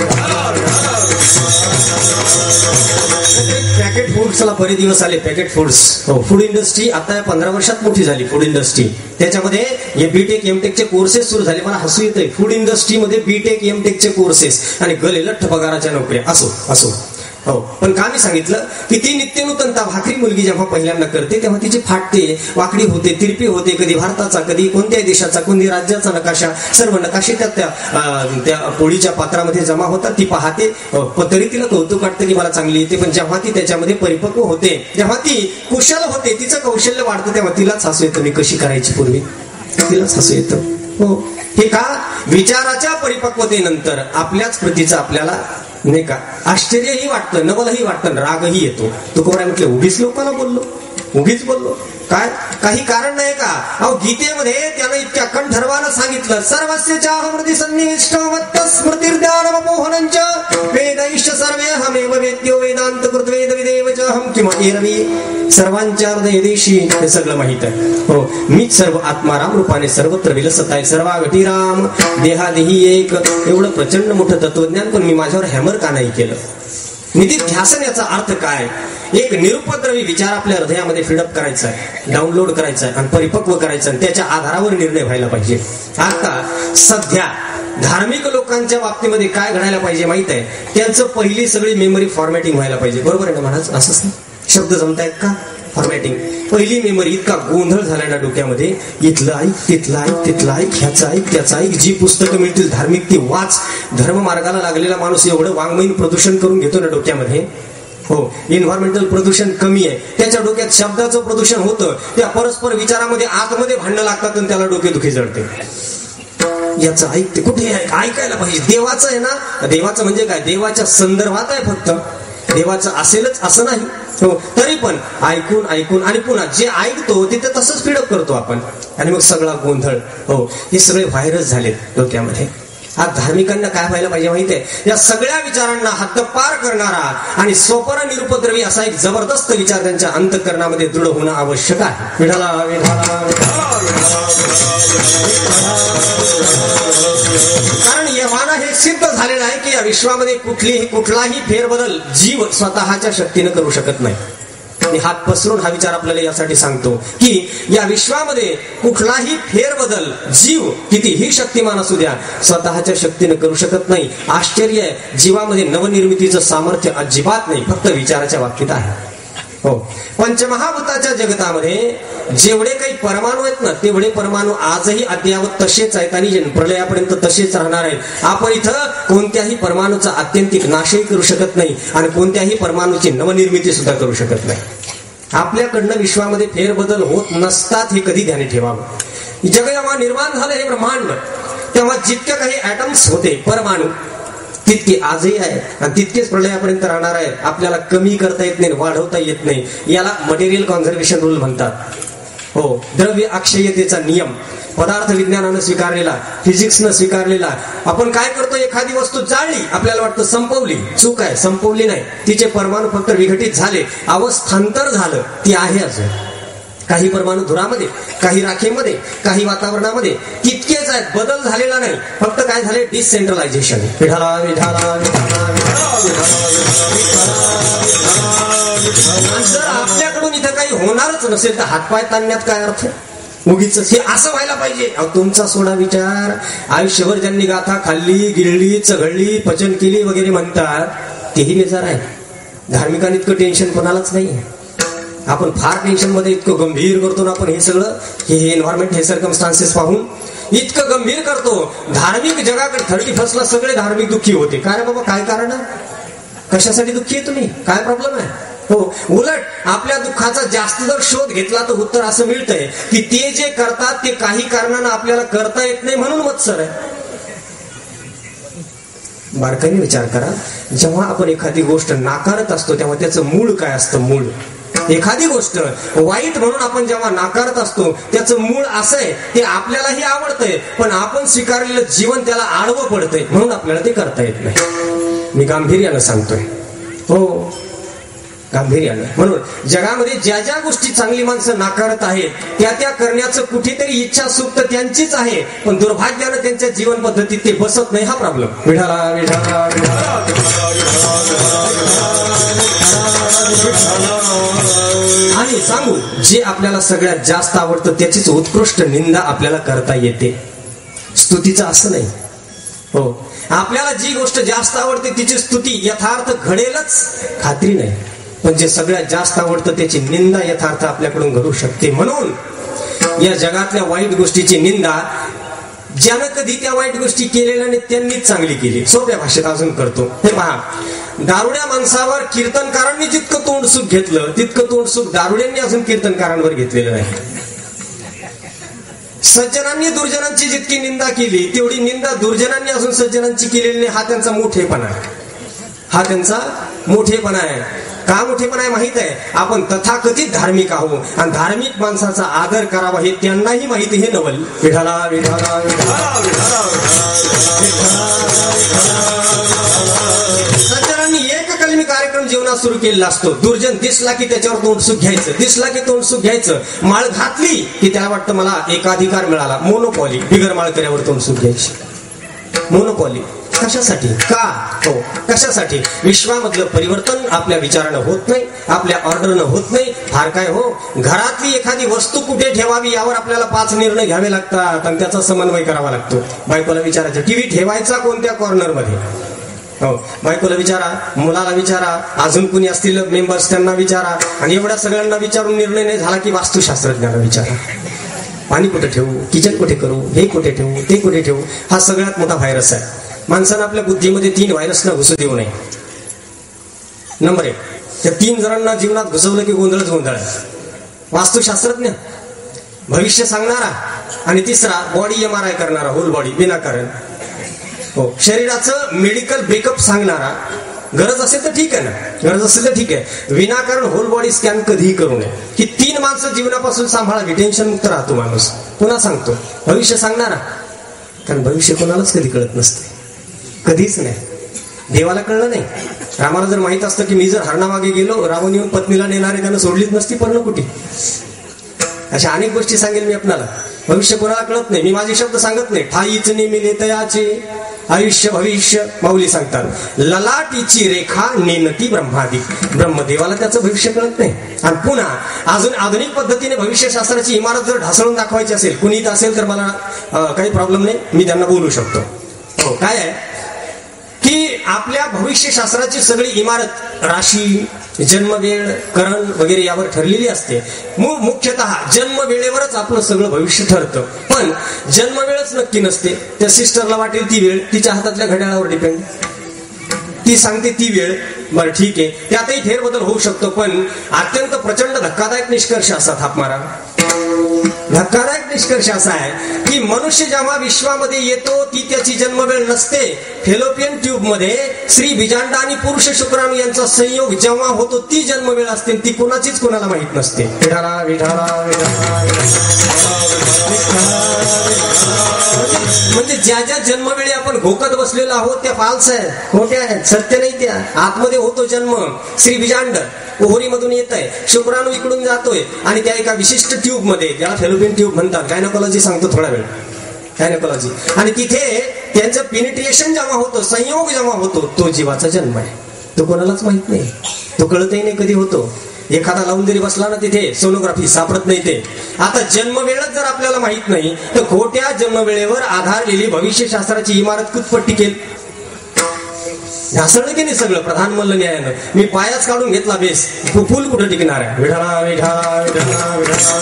पॅकेट फूड्सला बरे दिवस आले. पॅकेट फूड्स, हो, फूड इंडस्ट्री आता 15 वर्षात मोठी झाली. फूड इंडस्ट्री, त्याच्यामध्ये हे बीटेक एमटेकचे कोर्सेस सुरू झाले. मला हसू येतंय, फूड इंडस्ट्रीमध्ये बीटेक एमटेकचे कोर्सेस आणि गले लठ्ठ पगाराच्या नोकऱ्या. असो असो, हो, पण का मी सांगितलं की ती नित्यनूतनता भाकरी मुलगी जेव्हा पहिल्यांदा करते तेव्हा तिची फाटते, वाकडी होते, तिरपी होते. कधी भारताचा, कधी कोणत्याही देशाचा, कोणत्याही राज्याचा नकाशा, सर्व नकाशे त्या पोळीच्या पात्रामध्ये जमा होतात. ती पाहते, पण तरी तिला कौतुक वाटतं की मला चांगली येते. पण जेव्हा ती त्याच्यामध्ये परिपक्व होते, जेव्हा ती कुशल होते, तिचं कौशल्य वाढतं, तेव्हा तिलाच हसू येतं मी कशी करायची पूर्वी, तिलाच हसू येतं. हो, हे का? विचाराच्या परिपक्वतेनंतर आपल्याच कृतीचं आपल्याला नाही का आश्चर्यही वाटतं, नवलही वाटतं, रागही येतो. तुकोबाराय म्हटले उगीच लोकांना बोललो, उगीच बोललो. काय काही कारण नाही का? अहो, गीतेमध्ये त्यानं इतक्या कंठर्वानं सांगितलं, सर्वस्य चाहमृती सन्निविष्ट वत्त स्मृतिर्ज्ञानमपोहनञ्च वेदैश्च सर्वेऽहमेव वेद्यो वेदांत कृत वेद विदेव च अहं किमएरवी. सर्वांच्या हृदयदेशी हे सगळं माहित आहे. हो, मीच सर्व आत्माराम रूपाने सर्वत्र विलसत आहे. सर्वागटी राम देहादेही एक. एवढं प्रचंड मोठं तत्वज्ञान पण मी माझ्यावर हॅमर का नाही केलं? निदिध्यासन याचा अर्थ काय? एक निरुपद्रवी विचार आपल्या हृदयामध्ये फीडअप करायचा आहे, डाउनलोड करायचा आहे आणि परिपक्व करायचा आहे. त्याच्या आधारावर निर्णय व्हायला पाहिजे. आता सध्या धार्मिक लोकांच्या बाबतीमध्ये काय घडायला पाहिजे माहित आहे? त्यांचं पहिली सगळी मेमरी फॉर्मॅटिंग व्हायला पाहिजे. बरोबर आहे ना महाराज? असंच शब्द जमतायत का? फॉर्मॅटिंग. पहिली मेमरी. इतका गोंधळ झालाय ना डोक्यामध्ये, इथलं ऐक, तिथलं ऐक, तिथलं ऐक, ह्याचं ऐक, त्याचं ऐक, जी पुस्तकं मिळतील धार्मिक ती वाच. धर्म मार्गाला लागलेला माणूस एवढं वाङ्मयीन प्रदूषण करून घेतो ना डोक्यामध्ये. हो, एन्व्हायरमेंटल प्रदूषण कमी आहे, त्याच्या डोक्यात शब्दाचं प्रदूषण होतं. त्या परस्पर विचारामध्ये आतमध्ये भांडणं लागतात आणि त्याला डोकेदुखी जडते. याचं ऐकते कुठे ऐकायला पाहिजे. देवाचं आहे ना, देवाचं म्हणजे काय? देवाच्या संदर्भात आहे फक्त, देवाचं असेलच असं नाही. हो, तरी पण ऐकून ऐकून आणि पुन्हा जे ऐकतो तिथे तसंच फीडअप करतो आपण आणि मग सगळा गोंधळ. हो, हे सगळे व्हायरस झालेत डोक्यामध्ये. आज धार्मिकांना काय व्हायला पाहिजे माहितीये? या सगळ्या विचारांना हद्दपार करणारा आणि स्वपर निरुपद्रवी असा एक जबरदस्त विचार त्यांच्या अंतःकरणामध्ये दृढ होणं आवश्यक आहे. विठाला कारण यमाना हे सिद्ध झालेलं आहे की या विश्वामध्ये कुठलाही फेरबदल जीव स्वतःच्या शक्तीनं करू शकत नाही. मी हात पसरून हा विचार आपल्याला यासाठी सांगतो की या विश्वामध्ये कुठलाही फेरबदल जीव कितीही शक्तिमान असू द्या स्वतःच्या शक्तीने करू शकत नाही. आश्चर्य आहे, जीवामध्ये नवनिर्मितीचं सामर्थ्य अजिबात नाही, फक्त विचाराच्या बाबतीत आहे. हो, पंचमहाभूताच्या जगतामध्ये जेवढे काही परमाणू आहेत ना, तेवढे परमाणू आजही अद्यावत तसेच आहेत आणि प्रलयापर्यंत तसेच राहणार आहेत. आपण इथं कोणत्याही परमाणूचा आत्यंतिक नाशही करू शकत नाही आणि कोणत्याही परमाणूची नवनिर्मिती सुद्धा करू शकत नाही. आपल्याकडनं विश्वामध्ये फेरबदल होत नसतात हे कधी ध्यानी ठेवावं. जग जेव्हा निर्माण झालं हे ब्रह्मांड, तेव्हा जितके काही ॲटम्स होते, परमाणू, तितके आजही आहे आणि तितकेच प्रलयापर्यंत राहणार आहे. आपल्याला कमी करता येत नाही, वाढवता येत नाही. याला मटेरियल कॉन्झर्वेशन रूल म्हणतात. हो, द्रव्य अक्षयतेचा नियम. पदार्थ विज्ञानानं स्वीकारलेला, फिजिक्सनं स्वीकारलेला. आपण काय करतो, एखादी वस्तू जाळली, आपल्याला वाटतं संपवली. चूक आहे, संपवली नाही. तिचे परमाणू फक्त विघटित झाले, अवस्थांतर झालं. ती आहे अजून. काही परमाणू धुरामध्ये, काही राखेमध्ये, काही वातावरणामध्ये, तितकेच आहेत. बदल झालेला नाही. फक्त काय झाले, डिसेंट्रलायझेशन. विठाला विठाला जर आपल्याकडून इथं काही होणारच नसेल तर हातपाय ताणण्यात काय अर्थ? उगीच हे असं व्हायला पाहिजे. तुमचा सोडा विचार. आयुष्यभर ज्यांनी गाथा खाल्ली, गिळली, चघळली, पचन केली वगैरे म्हणतात, तेही बेजार आहे. धार्मिकांनी इतकं टेन्शन कोणालाच नाही. आपण फार टेन्शन मध्ये इतकं गंभीर करतो ना आपण हे सगळं, हे एन्व्हायरमेंट, हे सर्कमस्टान्सेस पाहून इतकं गंभीर करतो. धार्मिक जगाकडे 31ला सगळे धार्मिक दुःखी होते. काय रे बाबा, काय कारण आहे? कशासाठी दुःखी आहे तुम्ही? काय प्रॉब्लेम आहे? हो, उलट आपल्या दुःखाचा जास्त जर शोध घेतला तर उत्तर असं मिळतंय की ते जे करतात ते काही कारणानं आपल्याला करता येत नाही म्हणून मत्सर आहे. बारकाईने विचार करा. जेव्हा आपण एखादी गोष्ट नाकारत असतो तेव्हा त्याचं मूळ काय असतं? मूळ, एखादी गोष्ट वाईट म्हणून आपण जेव्हा नाकारत असतो त्याचं मूळ असं आहे, ते आपल्यालाही आवडतंय पण आपण स्वीकारलेलं जीवन त्याला आडवं पडतंय म्हणून आपल्याला ते करता येत नाही. मी गांभीर्यानं सांगतोय. हो, गांभीर्यानं. म्हणून जगामध्ये ज्या ज्या गोष्टी चांगली माणसं नाकारत आहेत त्या त्या करण्याचं कुठेतरी इच्छा सुप्त त्यांचीच आहे, पण दुर्भाग्यानं त्यांच्या जीवन पद्धतीत ते बसत नाही. हा प्रॉब्लेम. विठाला विठाला आणि सांगू, जे आपल्याला सगळ्यात जास्त आवडतं त्याचीच उत्कृष्ट निंदा आपल्याला करता येते. स्तुतीचं असं नाही. हो, आपल्याला जी गोष्ट जास्त आवडते तिची स्तुती यथार्थ घडेलच खात्री नाही, पण जे सगळ्यात जास्त आवडतं त्याची निंदा यथार्थ आपल्याकडून घडू शकते. म्हणून या जगातल्या वाईट गोष्टीची निंदा ज्यानं कधी त्या वाईट गोष्टी केलेल्या नाही त्यांनीच चांगली केली. सोप्या भाषेत अजून करतो. हे पहा, दारुड्या माणसावर कीर्तनकारांनी जितकं तोंडसुख घेतलं तितकं तोंडसुख दारुड्यांनी अजून कीर्तनकारांवर घेतलेलं नाही. सज्जनांनी दुर्जनांची जितकी निंदा केली तेवढी निंदा दुर्जनांनी अजून सज्जनांची केलेली नाही. हा त्यांचा मोठेपणा आहे. हा त्यांचा मोठेपणा आहे. का मोठेपणा आहे माहित आहे? आपण तथाकथित धार्मिक आहोत आणि धार्मिक माणसाचा आदर करावा हे त्यांनाही माहिती. हे नवल. विठाला विठाला सज्जनांनी एक कलमी कार्यक्रम जीवनात सुरू केलेला असतो. दुर्जन दिसला की त्याच्यावर तोंडसुख घ्यायचं, दिसला की तोंडसुख घ्यायचं. माळ घातली की त्याला वाटतं मला एकाधिकार मिळाला. मोनोपॉली. बिगर माळकऱ्यावर तोंडसुख घ्यायची. मोनोपॉली. कशासाठी? का? हो, कशासाठी? विश्वामधलं परिवर्तन आपल्या विचारानं होत नाही, आपल्या ऑर्डरनं होत नाही. फार काय हो, घरातली एखादी वस्तू कुठे ठेवावी यावर आपल्याला 5 निर्णय घ्यावे लागतात आणि त्याचा समन्वय करावा लागतो. बायकोला विचारायचं टीव्ही ठेवायचा कोणत्या कॉर्नर मध्ये? हो, बायकोला विचारा, मुलाला विचारा, अजून कुणी असतील मेंबर्स त्यांना विचारा, आणि एवढ्या सगळ्यांना विचारून निर्णय नाही झाला की वास्तुशास्त्रज्ञाला विचारा. पाणी कुठे ठेवू, किचन कुठे करू, हे कुठे ठेवू, ते कुठे ठेवू. हा सगळ्यात मोठा व्हायरस आहे. माणसानं आपल्या बुद्धीमध्ये 3 व्हायरसना घुसू देऊ नये. नंबर 1, त्या 3 जणांना जीवनात घुसवलं की गोंधळच गोंधळ आहे. वास्तुशास्त्रज्ञ, भविष्य सांगणारा, आणि तिसरा बॉडी MRI करणारा, होल बॉडी विनाकारण. हो, शरीराचं मेडिकल ब्रेकअप सांगणारा. गरज असेल तर ठीक आहे ना, गरज असेल तर ठीक आहे. विनाकारण होल बॉडी स्कॅन कधीही करू नये. ही 3 माणसं जीवनापासून सांभाळावी. टेन्शन मुक्त राहतो माणूस. पुन्हा सांगतो, भविष्य सांगणारा, कारण भविष्य कोणालाच कधी कळत नसते, कधीच नाही. देवाला कळलं नाही. रामाला जर माहित असतं की मी जर हरणामागे गेलो, रावण येऊन पत्नीला नेणारे त्यानं सोडलीच नसती पर्णकुटी. अशा अनेक गोष्टी सांगेल मी आपल्याला. भविष्य कोणाला कळत नाही. मी माझे शब्द सांगत नाही. ठाईच नेमिले तयाचे आयुष्य भविष्य. माऊली सांगतात, ललाटीची रेखा नेनती ब्रह्मादी. ब्रह्मदेवाला त्याचं भविष्य कळत नाही. आणि पुन्हा अजून आधुनिक पद्धतीने भविष्यशास्त्राची इमारत जर ढासळून दाखवायची असेल, कुणी इथं असेल तर मला काही प्रॉब्लेम नाही, मी त्यांना बोलू शकतो. हो, काय आहे की आपल्या भविष्यशास्त्राची सगळी इमारत राशी, जन्मवेळ, करण वगैरे यावर ठरलेली असते. मुख्यतः जन्मवेळेवरच आपलं सगळं भविष्य ठरतं. पण जन्मवेळच नक्की नसते. त्या सिस्टरला वाटेल ती वेळ, तिच्या हातातल्या घड्याळावर डिपेंड. ती सांगते ती वेळ, बरं ठीक आहे, त्यातही फेरबदल होऊ शकतो. पण अत्यंत प्रचंड धक्कादायक निष्कर्ष असा थाप मारा. धक्कादायक निष्कर्ष असा आहे की मनुष्य जेव्हा विश्वामध्ये येतो ती त्याची जन्मवेळ नसते. फेलोपियन ट्यूब मध्ये श्री बिजांडा आणि पुरुष शुक्राणू यांचा संयोग जेव्हा होतो ती जन्मवेळ असते, ती कोणाचीच कोणाला माहित नसते. विठाला विठाला म्हणजे ज्या ज्या जन्मवेळी आपण घोकत बसलेलो आहोत त्या फाल्स आहेत, खोट्या आहेत, सत्य नाही. त्या आतमध्ये होतो जन्म. श्री बिजांड ओहरीमधून येत आहे, शुक्राणू इकडून जातोय आणि त्या एका विशिष्ट ट्यूब मध्ये, त्याला फेलोपियन ट्यूब म्हणतात, गायनोकॉलॉजी सांगतो थोडा वेळ, गायनोकॉलॉजी. आणि तिथे त्यांचं पेनिट्रिएशन जेव्हा होतं, संयोग जेव्हा होतो, तो जीवाचा जन्म आहे. तो कोणालाच माहित नाही, तो कळतही नाही कधी होतो. एखादा लावून जरी बसला ना तिथे सोनोग्राफी सापडत नाही ते. आता जन्मवेळच जर आपल्याला माहित नाही तर खोट्या जन्मवेळेवर आधारलेली भविष्यशास्त्राची इमारत कुठपट टिकेल? ढासळलं की नाही सगळं प्रधान मल्ल न्यायानं. मी पायाच काढून घेतला बेस, फुल कुठं टिकणार आहे? विठाला विठाला विठाला विठाला.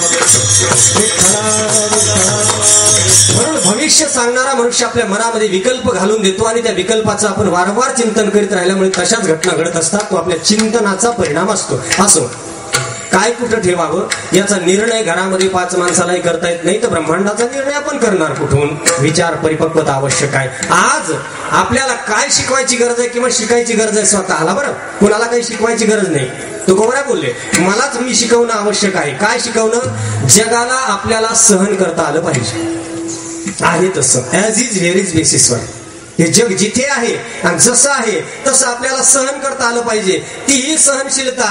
म्हणून भविष्य सांगणारा मनुष्य आपल्या मनामध्ये विकल्प घालून देतो आणि त्या विकल्पाचं आपण वारंवार चिंतन करीत राहिल्यामुळे तशाच घटना घडत असतात. तो आपल्या चिंतनाचा परिणाम असतो. असो काय कुठं ठेवावं याचा निर्णय घरामध्ये 5 माणसालाही करता येत नाही, तर ब्रह्मांडाचा निर्णय आपण करणार कुठून? विचार परिपक्वता आवश्यक आहे. आज आपल्याला काय शिकवायची गरज आहे किंवा शिकायची गरज आहे स्वतःला? बरं, कुणाला काही शिकवायची गरज नाही. तो कोणा बोलले, मलाच मी शिकवणं आवश्यक आहे. काय शिकवणं? जगाला आपल्याला सहन करता आलं पाहिजे. आहे तसं ऍज इज व्हेर इज बेसिसवर हे जग जिथे आहे आणि जसं आहे तसं आपल्याला सहन करता आलं पाहिजे. तीही सहनशीलता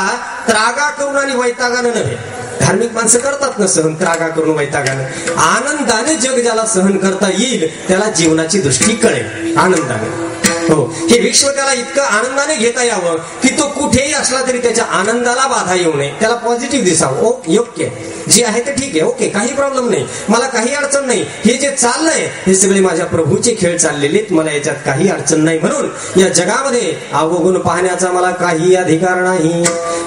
त्रागा करून आणि वैतागानं नव्हे. धार्मिक माणसं करतात ना सहन, त्रागा करून वैतागानं. आनंदाने जग ज्याला सहन करता येईल त्याला जीवनाची दृष्टी कळेल. आनंदाने, हो, हे विश्व त्याला इतकं आनंदाने घेता यावं की तो कुठेही असला तरी त्याच्या आनंदाला बाधा येऊ नये. त्याला पॉझिटिव्ह दिसावं. ओ योग्य, जे आहे ते ठीक आहे, ओके, काही प्रॉब्लेम नाही, मला काही अडचण नाही. हे जे चाललंय हे सगळे माझ्या प्रभूचे खेळ चाललेले, मला याच्यात काही अडचण नाही. म्हणून या जगामध्ये अवगुण पाहण्याचा मला काही अधिकार नाही.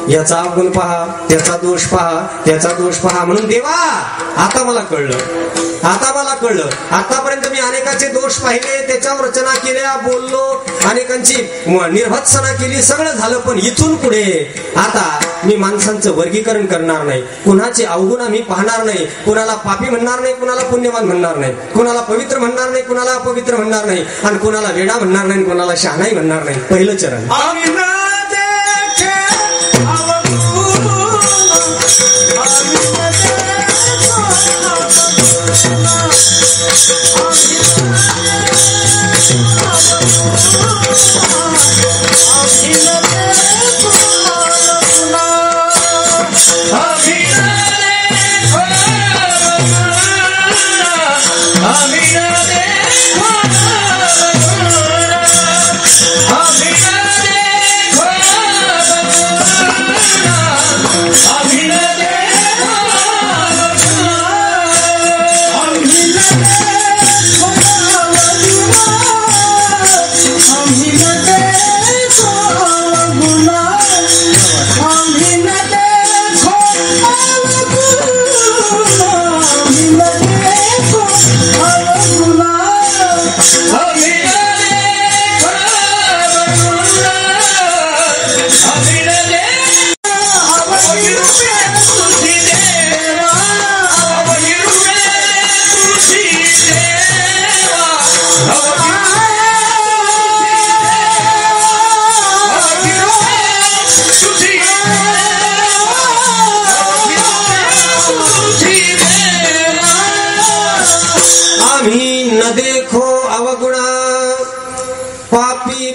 याचा अवगुण पहा, त्याचा दोष पहा, त्याचा दोष पहा. म्हणून देवा आता मला कळलं, आता मला कळलं. आतापर्यंत मी अनेकाचे दोष पाहिले, त्याच्यावर रचना केल्या, बोललो, अनेकांची निर्भत्सना केली, सगळं झालं. पण इथून पुढे आता मी माणसांचं वर्गीकरण करणार नाही, कुणाचे अवगुण मी पाहणार नाही, कुणाला पापी म्हणणार नाही, कुणाला पुण्यवान म्हणणार नाही, कुणाला पवित्र म्हणणार नाही, कुणाला अपवित्र म्हणणार नाही, आणि कुणाला वेडा म्हणणार नाही, कुणाला शहाणाही म्हणणार नाही. पहिलं चरण.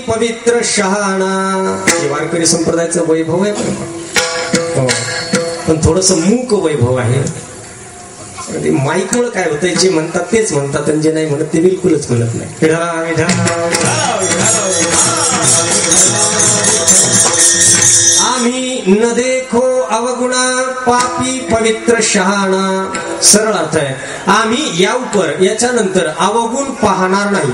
पवित्र शहाणा. हे वारकरी संप्रदायाचं वैभव आहे, पण थोडस मूक वैभव आहे. माईक मुळे काय होतंय, जे म्हणतात तेच म्हणतात आणि जे नाही म्हणत ते बिलकुलच म्हणत नाही. आम्ही न देखो अवगुणा पापी पवित्र शहाणा. सरळ अर्थ आहे, आम्ही या उपर याच्यानंतर अवगुण पाहणार नाही.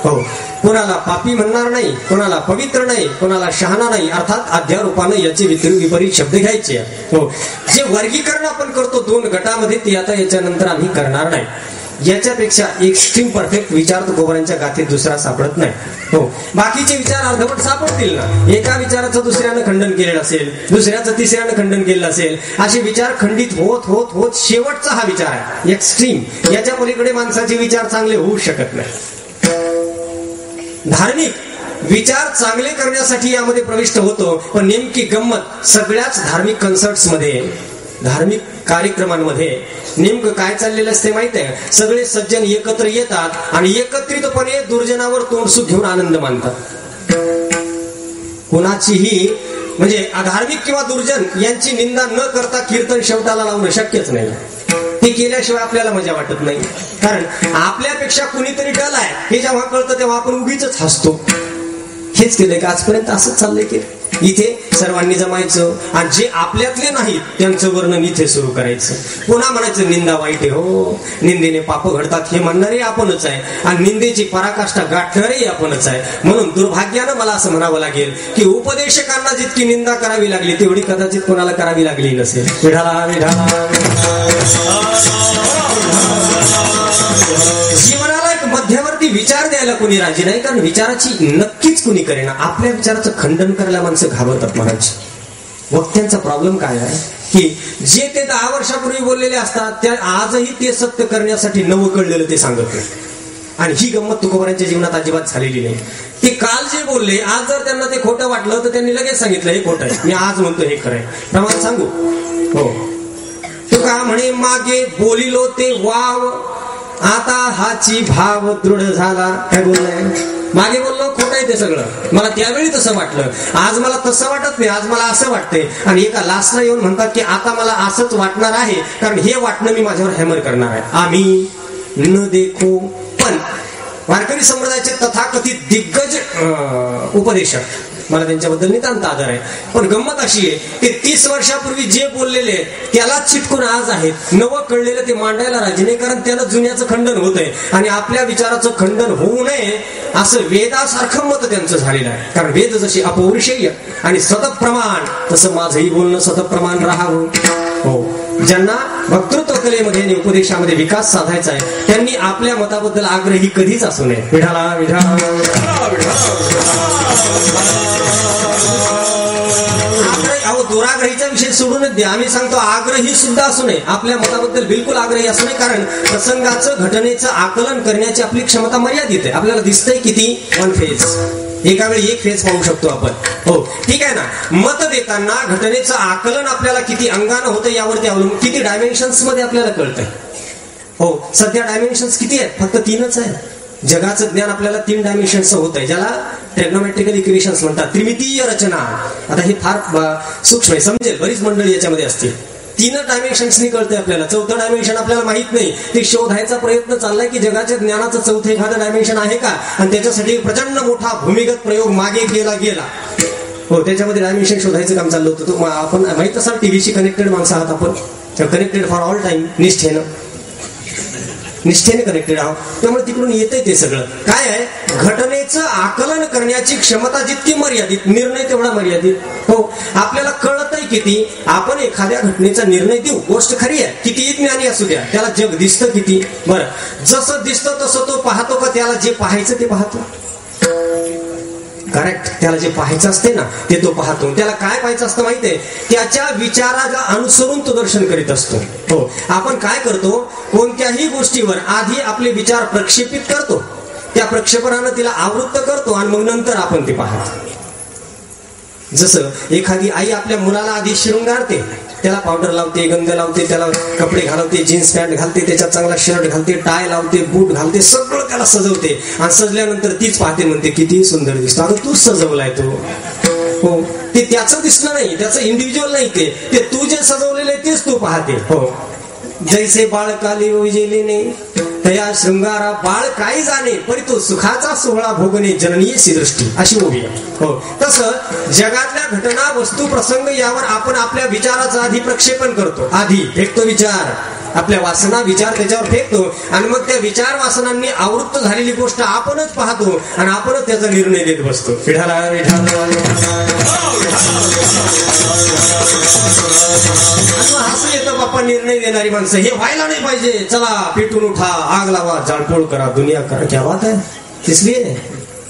हो, कोणाला पापी म्हणणार नाही, कोणाला पवित्र नाही, कोणाला शहाणा नाही. अर्थात अध्यारोपानं याचे विपरीत शब्द घ्यायचे. हो, जे वर्गीकरण आपण करतो 2 गटामध्ये ते आता याच्यानंतर आम्ही करणार नाही. याच्यापेक्षा एक्स्ट्रीम परफेक्ट विचार तुकोबारांच्या गाथेत दुसरा सापडत नाही. हो, बाकीचे विचार अर्धवट सापडतील ना. एका विचाराचं दुसऱ्यानं खंडन केलेलं असेल, दुसऱ्याचं तिसऱ्यानं खंडन केलेलं असेल, असे विचार खंडित होत होत होत शेवटचा हा विचार आहे एक्स्ट्रीम. याच्या पलीकडे माणसाचे विचार चांगले होऊ शकत नाही. धार्मिक विचार चांगले करण्यासाठी यामध्ये प्रविष्ट होतो. पण नेमकी गंमत सगळ्याच धार्मिक कन्सर्ट्स मध्ये, धार्मिक कार्यक्रमांमध्ये नेमकं काय चाललेलं असते माहित आहे? सगळे सज्जन एकत्र येतात आणि एकत्रितपणे दुर्जनावर तोंडसूक घेऊन आनंद मानतात. कोणाचीही म्हणजे अधार्मिक किंवा दुर्जन यांची निंदा न करता कीर्तन शेवटाला लावणं शक्यच नाही. हे केल्याशिवाय आपल्याला मजा वाटत नाही. कारण आपल्यापेक्षा कुणीतरी डल आहे हे जेव्हा कळतं तेव्हा आपण उगीच हसतो. हेच केलंय का आजपर्यंत? असंच चाललंय की इथे सर्वांनी जमायचं आणि जे आपल्यातले नाहीत त्यांचं वर्णन इथे सुरू करायचं. पुन्हा म्हणायचं निंदा वाईट आहे. हो, निंदेने पाप घडतात हे म्हणणारे आपणच आहे आणि निंदेची पराकाष्ठा गाठणारे आपणच आहे. म्हणून दुर्भाग्यानं मला असं म्हणावं लागेल की उपदेशकांना जितकी निंदा करावी लागली तेवढी कदाचित कोणाला करावी लागली नसेल. विढाला विढाला. जीवनाला एक मध्यवर्ती विचार द्यायला कोणी राजी नाही. कारण विचाराची नक्कीच कोणी करेना. आपल्या विचाराचं खंडन करायला माणसं घाबरतात महाराज. वक्त्यांचा प्रॉब्लेम काय आहे की जे ते 10 वर्षापूर्वी बोललेले असतात त्या आजही ते सत्य करण्यासाठी नवं कळलेलं ते सांगत नाही. आणि ही गंमत तुकोबारांच्या जीवनात अजिबात झालेली नाही. ते काल जे बोलले आज जर त्यांना ते खोटं वाटलं तर त्यांनी लगेच सांगितलं हे खोटं आहे, मी आज म्हणतो हे खरं आहे. प्रमाण सांगू? हो. तुका म्हणे मागे बोलिलो ते वाव, आता हाची भाव दृढ झाला. काय बोललाय? मागे बोललो खोटं आहे ते सगळं, मला त्यावेळी तसं वाटलं, आज मला तसं वाटत नाही, आज मला असं वाटतंय. आणि एका लास्टला येऊन म्हणतात की आता मला असंच वाटणार आहे कारण हे वाटणं मी माझ्यावर हॅमर करणार आहे. आम्ही न देखो. पण वारकरी संप्रदायाचे तथाकथित दिग्गज उपदेशक, मला त्यांच्याबद्दल नितांत आदर आहे. पण गंमत अशी आहे की 30 वर्षापूर्वी जे बोललेले त्यालाच चिटकून आज आहेत. नवं कळलेलं ते मांडायला राजी नाही कारण त्याला जुन्याचं खंडन होतंय. आणि आपल्या विचाराचं खंडन होऊ नये असं वेदासारखं मत त्यांचं झालेलं आहे. कारण वेद जशी अपौरुषेय आणि सतप्रमाण तसं माझंही बोलणं सतप्रमाण राहावं. हो. ज्यांना वक्तृत्व कलेमध्ये आणि उपदेशामध्ये विकास साधायचा आहे त्यांनी आपल्या मताबद्दल आग्रही कधीच असू नये. विढाला विढाला. दुराग्रहीचा विषय सोडूनच द्या. आम्ही सांगतो आग्रही सुद्धा असू नये. आपल्या मताबद्दल बिलकुल आग्रही असू नये. कारण प्रसंगाचं घटनेचं आकलन करण्याची आपली क्षमता मर्यादित आहे. आपल्याला दिसतंय किती 1 फेज, एका वेळी 1 फेज पाहू शकतो आपण. हो ठीक आहे ना. मत देताना घटनेचं आकलन आपल्याला किती अंगानं होतं यावरती अवलंबून, किती डायमेन्शन्स मध्ये आपल्याला कळतंय. हो सध्या डायमेन्शन्स किती आहेत? फक्त 3च आहे. जगाचं ज्ञान आपल्याला 3 डायमेन्शन्स होत आहे, ज्याला ट्रिग्नोमेट्रिकल इक्वेशन्स म्हणतात. त्रिमितीय रचना. आता हे फार सूक्ष्म आहे, समजेल, बरीच मंडळी याच्यामध्ये असतील. 3 डायमेन्शन्सनी कळतंय आपल्याला. 4थं डायमेन्शन आपल्याला माहित नाही. ते शोधायचा प्रयत्न चाललाय की जगाच्या ज्ञानाचं 4थं एखादं डायमेन्शन आहे का. आणि त्याच्यासाठी प्रचंड मोठा भूमिगत प्रयोग मागे गेला. हो त्याच्यामध्ये डायमेन्शन शोधायचं काम चाललं होतं. तो आपण माहित असाल टीव्हीशी कनेक्टेड माणसं आहात आपण. Connected for all time. निष्ठेने कनेक्टेड आहोत. त्यामुळे तिकडून येतंय ते सगळं. काय आहे? घटनेचं आकलन करण्याची क्षमता जितकी मर्यादित, निर्णय तेवढा मर्यादित. हो आपल्याला कळतंय किती आपण एखाद्या घटनेचा निर्णय देऊ. गोष्ट खरी आहे, कितीही ज्ञानी असू द्या, त्याला जग दिसतं किती. बरं जसं दिसतं तसं तो पाहतो का? त्याला जे पाहायचं ते पाहतो. करेक्ट. त्याला जे पाहायचं असते ना ते तो पाहतो. त्याला काय पाहायचं असतं माहितीये? त्याच्या विचाराला अनुसरून तो दर्शन करीत असतो. हो आपण काय करतो? कोणत्याही गोष्टीवर आधी आपले विचार प्रक्षेपित करतो, त्या प्रक्षेपणानं तिला आवृत्त करतो आणि मग नंतर आपण ते पाहतो. जसं एखादी आई आपल्या मुलाला आधी शृंगारते, त्याला पावडर लावते, गंध लावते, त्याला कपडे घालवते, जीन्स पॅन्ट घालते, त्याच्यात चांगला शर्ट घालते, टाय लावते, बूट घालते, सगळं त्याला सजवते. आणि सजल्यानंतर तीच पाहते, म्हणते किती सुंदर दिसतो. अगं तूच सजवलाय तो. हो ते त्याचं दिसणं नाही, त्याचं इंडिव्हिज्युअल नाही. ते तू जे सजवलेलं आहे तेच तू पाहते. हो जैसे बाळ काली विजेलेने तया शृंगारा बाळ काय जाणे परी तो सुखाचा सोहळा भोगणे जननीयसी दृष्टी, अशी ओवी आहे. हो तसं जगातल्या घटना वस्तू प्रसंग यावर आपण आपल्या विचाराचं आधी प्रक्षेपण करतो. आधी फेकतो विचार, आपल्या वासना विचार त्याच्यावर फेकतो आणि मग त्या विचार वासनांनी आवृत्त झालेली गोष्ट आपणच पाहतो आणि आपणच त्याचा निर्णय देत बसतो. विढाला विढाला. हसू येतं बाप्पा निर्णय देणारी माणसं. हे व्हायला नाही पाहिजे, चला पेटून उठा, आग लावा, जाळपोळ करा, दुनिया करा. क्या बात आहे. इसलिए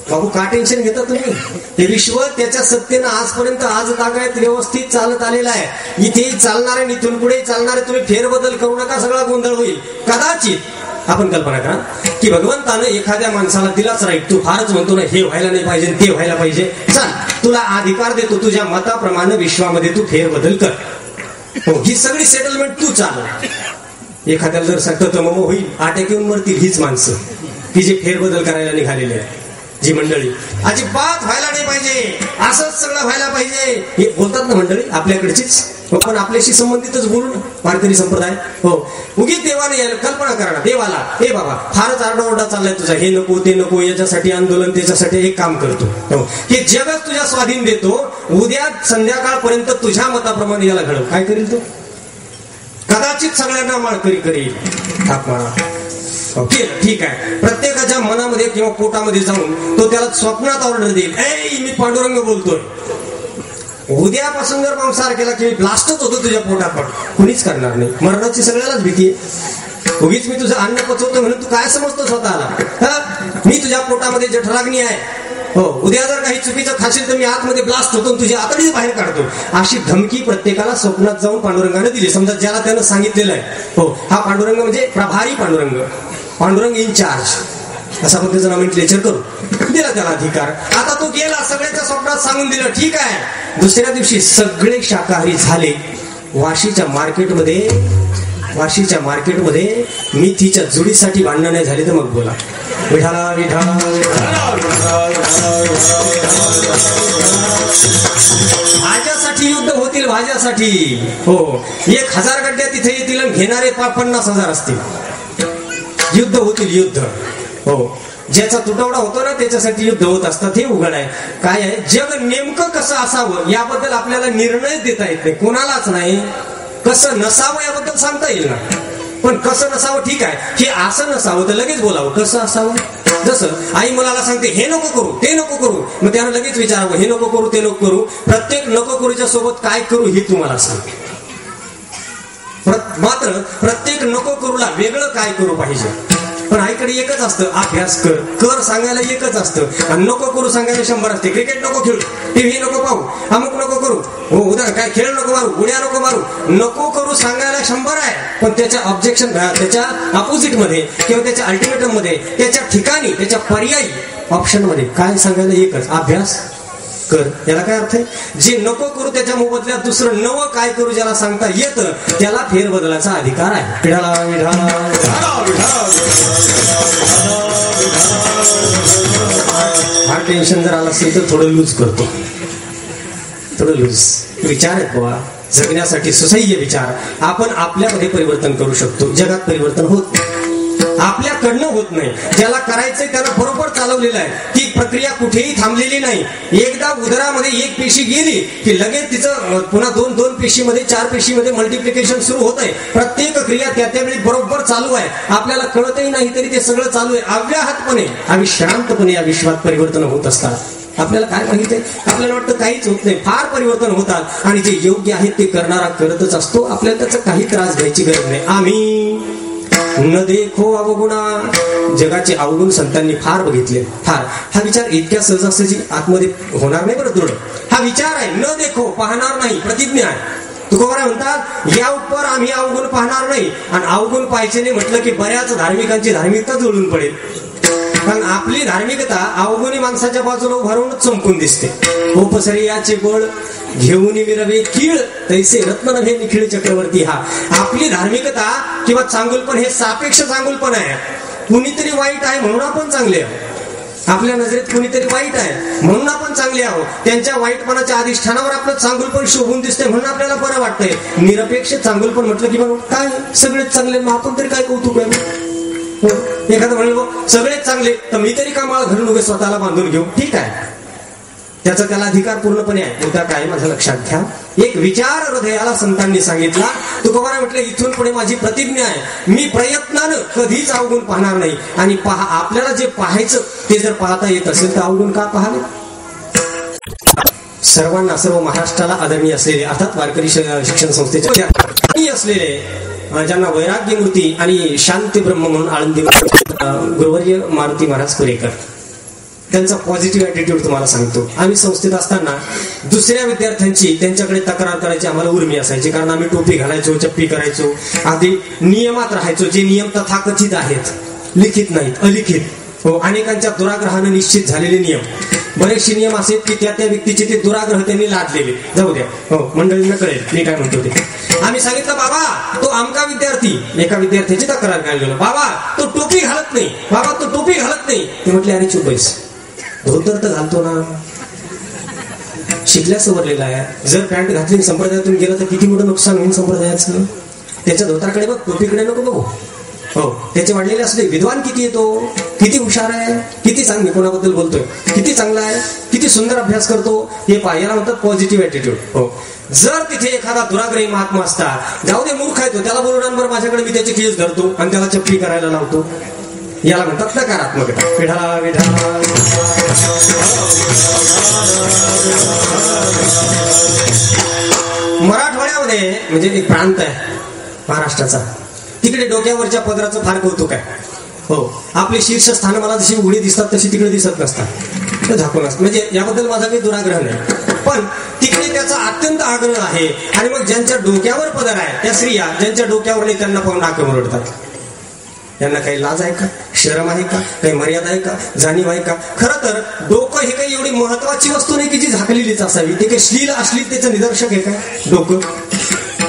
बाबू का टेन्शन घेता तुम्ही? हे विश्व त्याच्या सत्तेनं आजपर्यंत आज तागायत व्यवस्थित चालत आलेला आहे. इथे चालणारे इथून पुढे चालणारे तुम्ही फेरबदल करू नका, सगळा गोंधळ होईल. कदाचित आपण कल्पना करा की भगवंतानं एखाद्या माणसाला दिलाच राईट, तू फारच म्हणतो ना हे व्हायला नाही पाहिजे ते व्हायला पाहिजे, चल तुला अधिकार देतो, तुझ्या मताप्रमाणे विश्वामध्ये तू फेरबदल कर. हो, ही सगळी सेटलमेंट तू चालव. एखाद्याला जर सांगतो तर मग होईल, अटॅक येऊन मरतील हीच माणसं की जे फेरबदल करायला निघालेले आहे, जी मंडळी अजिबात व्हायला नाही पाहिजे, असंच सगळं व्हायला पाहिजे हे बोलतात ना मंडळी आपल्याकडचीच. पण आपल्याशी संबंधितच बोलू ना वारकरी संप्रदाय. हो, उगीच देवाने कल्पना करा ना देवाला, हे बाबा फारच आरडाओरडा चाललाय तुझा, हे नको ते नको, याच्यासाठी आंदोलन, त्याच्यासाठी एक काम करतो. हो, हे जगच तुझ्या स्वाधीन देतो, उद्या संध्याकाळपर्यंत तुझ्या मताप्रमाणे याला घडव. काय करील तो? कदाचित सगळ्यांना माळकरी करील, थाप मारा. ओके, ठीक आहे. प्रत्येकाच्या मनामध्ये किंवा पोटामध्ये जाऊन तो त्याला स्वप्नात ऑर्डर देईल, ए मी पांडुरंग बोलतोय, उद्यापासून जर मांसाहार केला की ब्लास्टच होतो तुझ्या पोटात, कुणीच करणार नाही. मरणाची सगळ्यालाच भीती आहे. उगीच मी तुझं अन्न पचवतो म्हणून तू काय समजतो स्वतःला? मी तुझ्या पोटामध्ये जठराग्नी आहे, हो उद्या जर काही चुकीचं खाशील तर मी आतमध्ये ब्लास्ट होतो, तुझी आतडीच बाहेर काढतो, अशी धमकी प्रत्येकाला स्वप्नात जाऊन पांडुरंगाने दिली. समजा ज्याला त्यानं सांगितलेलं आहे, हो हा पांडुरंग म्हणजे प्रभारी पांडुरंग, पांडुरंग इन चार्ज, असा पद्धतीचं नॉमेनक्लेचर करून दिला त्याला अधिकार. आता तो गेला, सगळ्याच्या स्वप्नात सांगून दिलं, ठीक आहे. दुसऱ्या दिवशी सगळे शाकाहारी झाले. वाशीच्या मार्केटमध्ये मेथीच्या जुडीसाठी भांडणं नाही झाली तर मग बोला. विठाला विठाला भाज्यासाठी युद्ध होतील, भाज्यासाठी. हो, 1000 गड्ड्या तिथे येतील आणि घेणारे 50,000 असतील. युद्ध होतील, युद्ध. हो, ज्याचा तुटवडा होतो ना त्याच्यासाठी युद्ध होत असतात, हे उघड आहे. काय आहे, जग नेमकं कसं असावं याबद्दल आपल्याला निर्णय देता येत नाही, कोणालाच नाही. कसं नसावं याबद्दल सांगता येईल ना, पण कसं नसावं ठीक आहे, हे असं नसावं तर लगेच बोलावं. कसं असावं? जसं आई मुलाला सांगते हे नको करू ते नको करू, मग त्यानं लगेच विचारावं हे नको करू ते नको करू. प्रत्येक नको करूच्या सोबत काय करू हे तुम्हाला सांग. मात्र प्रत्येक नको करूला वेगळं काय करू पाहिजे. पण आईकडे एकच असतं, अभ्यास कर, कर सांगायला एकच असतं, आणि नको करू सांगायला 100 असते. क्रिकेट नको खेळू, टीव्ही नको पाहू, अमुक नको करू, हो उद्या काय खेळ नको मारू, उड्या नको मारू. नको करू सांगायला 100 आहे, पण त्याच्या ऑब्जेक्शन, त्याच्या अपोजिट मध्ये किंवा त्याच्या अल्टिमेटम मध्ये, त्याच्या ठिकाणी, त्याच्या पर्यायी ऑप्शन मध्ये काय सांगायला एकच, अभ्यास कर. याला काय अर्थ आहे? जे नको करू त्याच्या मोबदल्यात दुसरं नवं काय करू ज्याला सांगता येतं त्याला फेरबदलाचा अधिकार आहे. विठाला हा टेन्शन जर आला असेल तर थोडं लूज करतो, थोडं लूज विचार आहेत बाबा. जगण्यासाठी सुसह्य विचार. आपण आपल्यामध्ये परिवर्तन करू शकतो, जगात परिवर्तन होत आपल्याकडनं होत नाही. ज्याला करायचंय त्याला बरोबर चालवलेलं आहे, ती प्रक्रिया कुठेही थांबलेली नाही. एकदा उदरामध्ये 1 पेशी गेली की लगेच तिचं पुन्हा 2 पेशीमध्ये 4 पेशीमध्ये मल्टिप्लिकेशन सुरू होत आहे. प्रत्येक क्रिया त्यावेळी बरोबर चालू आहे, आपल्याला कळतही नाही तरी ते सगळं चालू आहे. अव्याहतपणे अविश्रांतपणे या विश्वात परिवर्तन होत असतात. आपल्याला काय माहिती आहे? आपल्याला वाटतं काहीच होत नाही, फार परिवर्तन होतात, आणि जे योग्य आहे ते करणारा करतच असतो. आपल्याला त्याचा काही त्रास घ्यायची गरज नाही. आम्ही न देखो अवगुणा, जगाचे अवगुण संतांनी फार बघितले, फार. हा विचार इतक्या सहजासहजी आतमध्ये होणार नाही बरं दृढ. हा विचार आहे, न देखो, पाहणार नाही, प्रतिज्ञा आहे. तुकोबाराय म्हणतात या उपर आम्ही अवगुण पाहणार नाही, आणि अवगुण पाहायचे नाही म्हटलं की बऱ्याच धार्मिकांची धार्मिकता जुळून पडेल. कारण आपली धार्मिकता अवगुणी माणसाच्या बाजूला उभारून चमकून दिसते. उपसर्याचे बळ घेऊन विरवे कीळ तैसे रत्न नव्हे निखिळ चक्रवर्ती. हा आपली धार्मिकता किंवा चांगुलपण हे सापेक्ष चांगुलपण आहे. कुणीतरी वाईट आहे म्हणून आपण चांगले आहोत, आपल्या नजरेत कुणीतरी वाईट आहे म्हणून आपण चांगले आहोत. त्यांच्या वाईटपणाच्या अधिष्ठानावर आपलं चांगुलपण शोभून दिसतंय म्हणून आपल्याला बरं वाटतंय. निरपेक्ष चांगुलपण म्हटलं की मग काय सगळेच चांगले, मग आपण तरी काय कौतुक आहे. एखादं म्हणलं सगळेच चांगले तर मी तरी का माळ घालून उभे स्वतःला बांधून घेऊ, ठीक आहे, त्याचा त्याला अधिकार पूर्णपणे आहे. मुद्दा काय माझं लक्षात घ्या, एक विचार हृदयाला संतांनी सांगितला. तुकोबाराय म्हटलं इथून पुढे माझी प्रतिज्ञा आहे, मी प्रयत्नानं कधीच अवगुण पाहणार नाही. आणि आपल्याला जे पाहायचं ते जर पाहता येत असेल तर अवगुण का पाहावे. सर्वांना, सर्व महाराष्ट्राला आदरणीय असलेले, अर्थात वारकरी शिक्षण संस्थेचे असलेले, ज्यांना वैराग्य मूर्ती आणि शांती ब्रह्म म्हणून आळंदी गुरुवर्य मारुती महाराज पुरेकर त्यांचा पॉझिटिव्ह ॲटिट्यूड तुम्हाला सांगतो. आम्ही संस्थेत असताना दुसऱ्या विद्यार्थ्यांची त्यांच्याकडे तक्रार करायची आम्हाला उर्मी असायची, कारण आम्ही टोपी घालायचो, चप्पी करायचो, आधी नियमात राहायचो, जे नियम तथाकथित आहेत, लिखित नाहीत, अलिखित. हो, अनेकांच्या दुराग्रहानं निश्चित झालेले नियम, बरेचसे नियम असे की त्या व्यक्तीचे ते दुराग्रह त्यांनी लादलेले. जाऊ द्या, हो, मंडळींना कळेल मी काय म्हणतो ते. आम्ही सांगितलं, बाबा तो आमका विद्यार्थी, एका विद्यार्थ्याची तक्रार करायला गेलो, बाबा तो टोपी घालत नाही, बाबा तो टोपी घालत नाही. ते म्हटले, अरे चुप बैस, धोतर तर घालतो ना, शिकल्या सवरलेला आहे. जर पॅन्ट घातली संप्रदायातून गेलं तर किती मोठं नुकसान होईल संप्रदायाचं. त्याच्या धोतारकडे बघ, टोपीकडे नको बघू. हो, त्याचे वाढलेले असले, विद्वान किती येतो, किती हुशार आहे, किती चांगली, कोणाबद्दल बोलतोय, किती चांगला आहे, किती सुंदर अभ्यास करतो, हे याला म्हणतात पॉझिटिव्ह ॲटिट्यूड. हो, जर तिथे एखादा दुराग्रही महात्मा असता, जाऊ दे मूर्ख आहे तो, त्याला बोलवून बरं माझ्याकडे, मी त्याची केस धरतो आणि त्याला चप्पी करायला लावतो, याला म्हणतात नकारात्मकता. विढा विढा. मराठवाड्यामध्ये म्हणजे एक प्रांत आहे महाराष्ट्राचा, तिकडे डोक्यावरच्या पदराचं फार कौतुक आहे. हो, आपले शीर्षस्थान मला जशी उघडी दिसतात तशी तिकडे दिसत नसतात, झाकून असतात. म्हणजे याबद्दल माझा काही दुराग्रह नाही, पण तिकडे त्याचा अत्यंत आग्रह आहे. आणि मग ज्यांच्या डोक्यावर पदर आहे त्या स्त्रिया, ज्यांच्या डोक्यावर नाही त्यांना पाहून नाक ओरडतात. यांना काही लाज आहे का, शरम आहे का, काही मर्यादा आहे का, जाणीव आहे का? खरं तर डोकं हे काही एवढी महत्वाची वस्तू नाही की जी झाकलेलीच असावी. ते काही श्लील अश्लीलतेचं निदर्शक आहे का डोकं?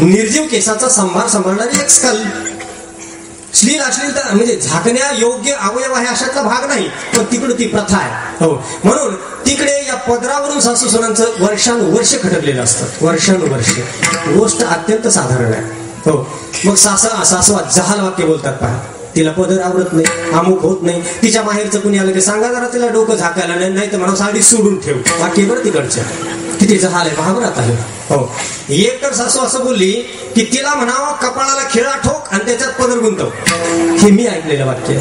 निर्जीव केसाचा संभार सांभाळणारी एक स्कल. श्लील अश्लीलता म्हणजे झाकण्या योग्य अवयव आहे अशातला भाग नाही, पण तिकडे ती प्रथा आहे. हो, म्हणून तिकडे या पदरावरून सासू सुनांचं वर्षानुवर्ष खटकलेलं असतं, वर्षानुवर्ष. गोष्ट अत्यंत साधारण आहे. हो, मग सासवा जहाल वाक्य बोलतात पहा, तिला पदर आवडत नाही, अमुक होत नाही, तिच्या माहेरचं कुणी आलं की सांगा जरा तिला डोकं झाकायला, नाही तर म्हणा साडी सोडून ठेव. वाक्य बरं तिकडच्या, किती जहाल आहे पहा बरं आता. हो, एक तर सासू असं बोलली की तिला म्हणावं कपाळाला खिळा ठोक आणि त्याच्यात पदर गुंतव. हे मी ऐकलेलं वाक्य.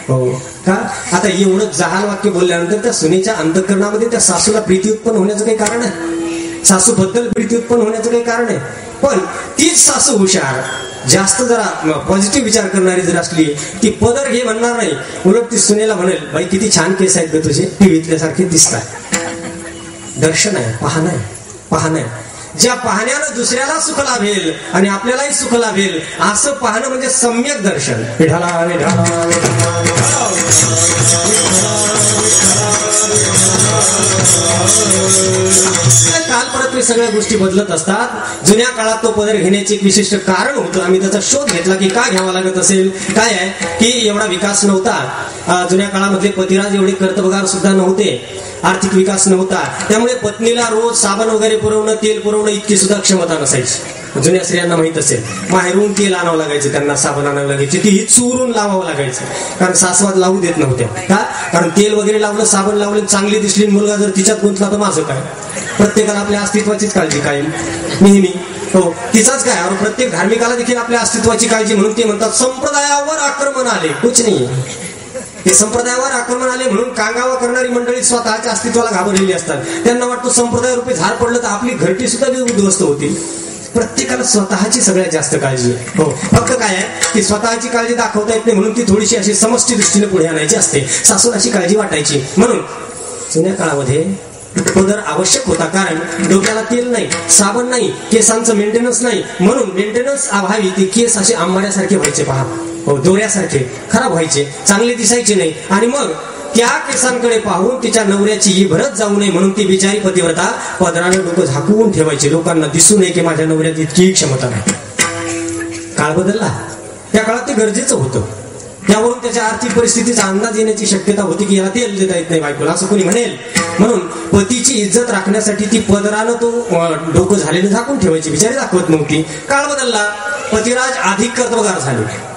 हो का? आता एवढं जहाल वाक्य बोलल्यानंतर त्या सुनेच्या अंतःकरणामध्ये त्या सासूला प्रीती उत्पन्न होण्याचं काही कारण आहे, सासूबद्दल प्रीती उत्पन्न होण्याचं काही कारण आहे. पण तीच सासू हुशार, जास्त जरा पॉझिटिव्ह विचार करणारी जर असली, ती पदर हे म्हणणार नाही, उलट ती सुनेला म्हणेल, बाई किती छान केस आहेत ग तुझे, टीव्हीतल्यासारखे दिसतात. दर्शन आहे, पाहणं आहे, पाहणं आहे. ज्या पाहण्यानं दुसऱ्याला सुख लाभेल आणि आपल्यालाही सुख लाभेल असं पाहणं म्हणजे सम्यक दर्शन. विठाला विठाला काल परत मी सगळ्या गोष्टी बदलत असतात. जुन्या काळात तो पदर घेण्याचे एक विशिष्ट कारण होतं. आम्ही त्याचा शोध घेतला की का घ्यावा लागत असेल. काय आहे की एवढा विकास नव्हता जुन्या काळामध्ये, पतिराज एवढे कर्तबगार सुद्धा नव्हते, आर्थिक विकास नव्हता, त्यामुळे पत्नीला रोज साबण वगैरे पुरवणं, तेल पुरवणं इतकी सुद्धा क्षमता नसायची. जुन्या स्त्रियांना माहित असेल, माहेरून तेल आणावं लागायचं, त्यांना साबण आणावं लागायची, तीही चुरून लावावं लागायचं, कारण सासवात लावू देत नव्हत्या. का? कारण तेल वगैरे लावलं, साबण लावलं, चांगली दिसली, मुलगा जर तिच्यात गुंतला तर माझं काय? प्रत्येकाला आपल्या अस्तित्वाचीच काळजी कायम नेहमी. हो, तिचाच काय, और प्रत्येक धार्मिकाला देखील आपल्या अस्तित्वाची काळजी. म्हणून ते म्हणतात संप्रदायावर आक्रमण आले, कुछ नाही. हे संप्रदायावर आक्रमण आले म्हणून कांगावा करणारी मंडळी स्वतःच्या अस्तित्वाला घाबरलेली असतात. त्यांना वाटतं संप्रदाय रूपी झाड पडलं तर आपली घरटी सुद्धा उद्ध्वस्त होतील. प्रत्येकाला स्वतःची सगळ्यात जास्त काळजी आहे. हो, फक्त काय आहे की स्वतःची काळजी दाखवता येत नाही, म्हणून ती थोडीशी अशी समष्टी दृष्टीने पुढे आणायची असते. सासूला अशी काळजी वाटायची. म्हणून जुन्या काळामध्ये पदर आवश्यक होता, कारण डोक्याला तेल नाही, साबण नाही, केसांचं मेंटेनन्स नाही. म्हणून मेंटेनन्स अभावी ते केस असे आंबाड्यासारखे व्हायचे पहा. हो, दोऱ्यासारखे खराब व्हायचे, चांगले दिसायचे नाही. आणि मग त्या केसांकडे पाहून तिच्या नवऱ्याची ही भरत जाऊ नये म्हणून ती बिचारी पतिव्रता पदरानं डोकं झाकून ठेवायची, लोकांना दिसू नये की माझ्या नवऱ्यात इतकी क्षमता नाही. काळ बदलला, त्या काळात ते गरजेचं होतं. त्यावरून त्याच्या आर्थिक परिस्थितीचा अंदाज येण्याची शक्यता होती की याला तेल देता येत नाही बायकोला, असं कोणी म्हणेल. म्हणून पतीची इज्जत राखण्यासाठी ती पदरानं तो डोकं झालेलं झाकून ठेवायची, बिचारी दाखवत नव्हती. काळ बदलला, पतिराज अधिक कर्तबगार झाले.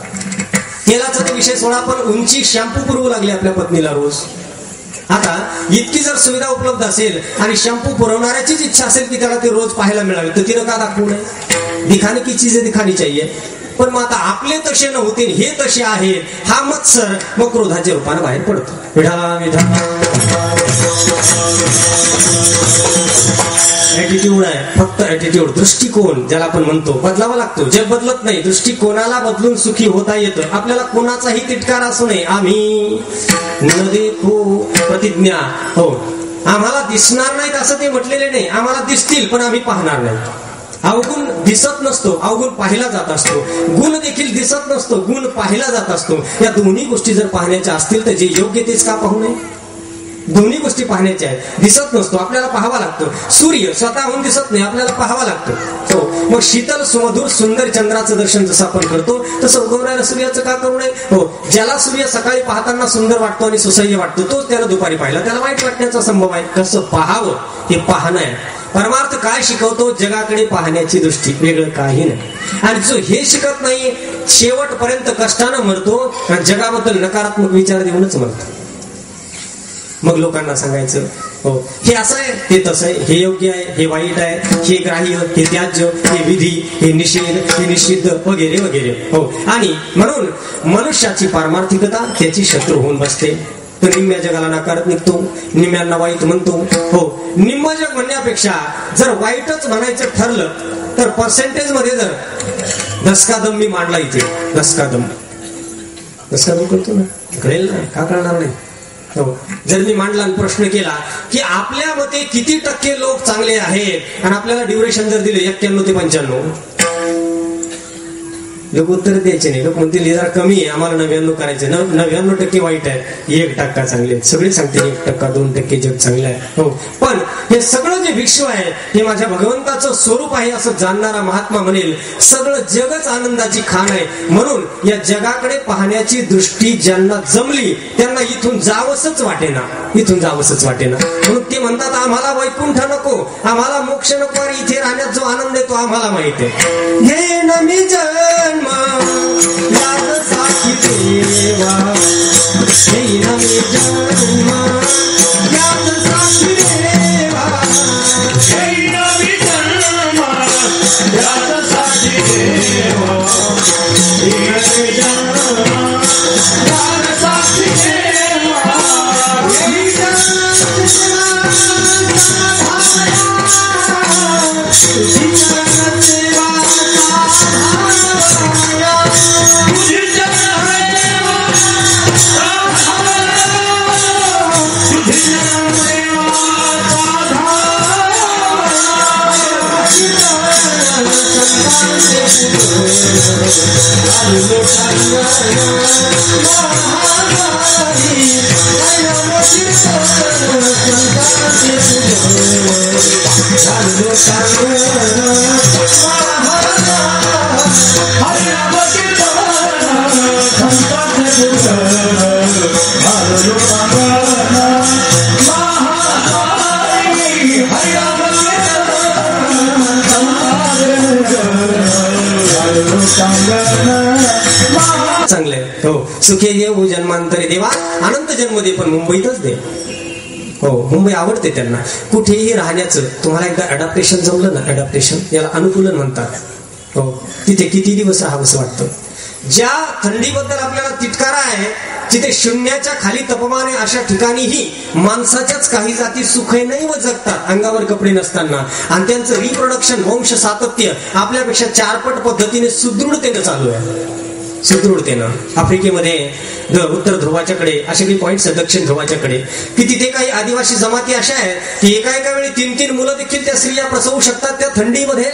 तेलाचा तो विषय सोडा, पण उंची शॅम्पू पुरवू लागले आपल्या पत्नीला रोज. आता इतकी जर सुविधा उपलब्ध असेल आणि शॅम्पू पुरवणाऱ्याचीच इच्छा असेल की त्याला ते रोज पाहायला मिळावे, तर तिनं का दाखवू नये? दिखाने की चीज दिखानी चाहिए. पण मग आता आपले तसे नव्हते, हे तसे आहेत, हा मत्सर मग क्रोधाच्या रूपाने बाहेर पडतो. विढा विढा ऍटिट्यूड आहे, फक्त ऍटिट्यूड. दृष्टिकोन ज्याला आपण म्हणतो बदलावा लागतो. जग बदलत नाही, दृष्टिकोनाला बदलून सुखी होता येतं. आपल्याला कोणाचाही तिटकार असू नये. आम्ही न देखो प्रतिज्ञा. हो, आम्हाला दिसणार नाहीत असं ते म्हटलेले नाही. आम्हाला दिसतील पण आम्ही पाहणार नाही. अवगुण दिसत नसतो, अवगुण पाहिला जात असतो. गुण देखील दिसत नसतो, गुण पाहिला जात असतो. या दोन्ही गोष्टी जर पाहण्याच्या असतील तर जे योग्य तेच का पाहू नये? दोन्ही गोष्टी पाहण्याच्या आहेत. दिसत नसतो, आपल्याला पाहावा लागतो. सूर्य स्वतःहून दिसत नाही, आपल्याला पाहावा लागतो. हो, मग शीतल सुमधुर सुंदर चंद्राचं दर्शन जसं आपण करतो तसं उगवणाऱ्या सूर्याचं का करू नये? हो, ज्याला सूर्य सकाळी पाहताना सुंदर वाटतो आणि सुसह्य वाटतो तोच त्याला दुपारी पाहिला त्याला वाईट वाटण्याचा संभव आहे. कसं पाहावं हे पाहणं आहे. परमार्थ काय शिकवतो? जगाकडे पाहण्याची दृष्टी, वेगळं काही नाही. आणि जो हे शिकत नाही शेवटपर्यंत कष्टानं मरतो आणि जगाबद्दल नकारात्मक विचार देऊनच मरतो. मग लोकांना सांगायचं हो हे असं आहे, हे तसं आहे, हे योग्य आहे, हे वाईट आहे, हे ग्राह्य, हे त्याज्य, हे विधी, हे निषेध, हे निषिद्ध वगैरे वगैरे. हो, आणि म्हणून मनुष्याची पारमार्थिकता त्याची शत्रू होऊन बसते. तो निम्म्या जगाला नाकारत निघतो, निम्म्यांना वाईट म्हणतो. हो, निम्म जग म्हणण्यापेक्षा जर वाईटच म्हणायचं ठरलं तर पर्सेंटेज मध्ये जर दसकादम मी मांडला इथे, दसकादम करतो ना, कळेल ना, का कळणार नाही? हो, जर मी मांडला आणि प्रश्न केला की आपल्या मते किती टक्के लोक चांगले आहेत आणि आपल्याला ड्युरेशन जर दिले 91 ते 95, लोक उत्तर द्यायचे नाही. लोक म्हणतील हे जरा कमी आहे, आम्हाला 99 करायचे. 99% वाईट आहे, 1% चांगले आहेत. सगळे सांगते 1%, 2% जग चांगलं आहे. हो, पण हे सगळं जे विश्व आहे हे माझ्या भगवंताचं स्वरूप आहे असं जाणणारा महात्मा म्हणेल सगळं जगच आनंदाची खाण आहे. म्हणून या जगाकडे पाहण्याची दृष्टी ज्यांना जमली त्यांना इथून जावंसच वाटेना, इथून जावंसच वाटेना. म्हणून ते म्हणतात आम्हाला वैकुंठ नको, आम्हाला मोक्ष नको, आणि इथे राहण्यात जो आनंद आहे तो आम्हाला माहित आहे. हे नमी जन्म याद साखी देवा, हे नमी जन्म याद साखी देवा, हे नवी जन्म याद साखी देवा, हे नवी जन्म याद साखी देवा, हे चांगलंय. हो, सुखे येऊ जन्मांतरे देवा, अनंत जन्म दे पण मुंबईतच दे. हो, मुंबई आवडते त्यांना. कुठेही राहण्याचं तुम्हाला एकदा अडॅप्टेशन जमलं ना, अडॅप्टेशन याला अनुकूलन म्हणतात. हो, तिथे किती दिवस राहावंसं वाटतं. ज्या थंडीबद्दल आपल्याला तिटकारा आहे तिथे शून्याच्या खाली तापमान आहे अशा ठिकाणीही माणसाच्याच काही जाती सुखैनैव जगतात अंगावर कपडे नसताना, आणि त्यांचं रिप्रोडक्शन वंश सातत्य आपल्यापेक्षा 4 पट पद्धतीने सुदृढतेनं चालू आहे. सुदृढतेनं आफ्रिकेमध्ये उत्तर ध्रुवाच्याकडे असे काही पॉइंट्स आहेत, दक्षिण ध्रुवाच्याकडे, की तिथे काही आदिवासी जमाती अशा आहेत की एका वेळी 3-3 मुलं देखील त्या स्त्रिया प्रसवू शकतात त्या थंडीमध्ये.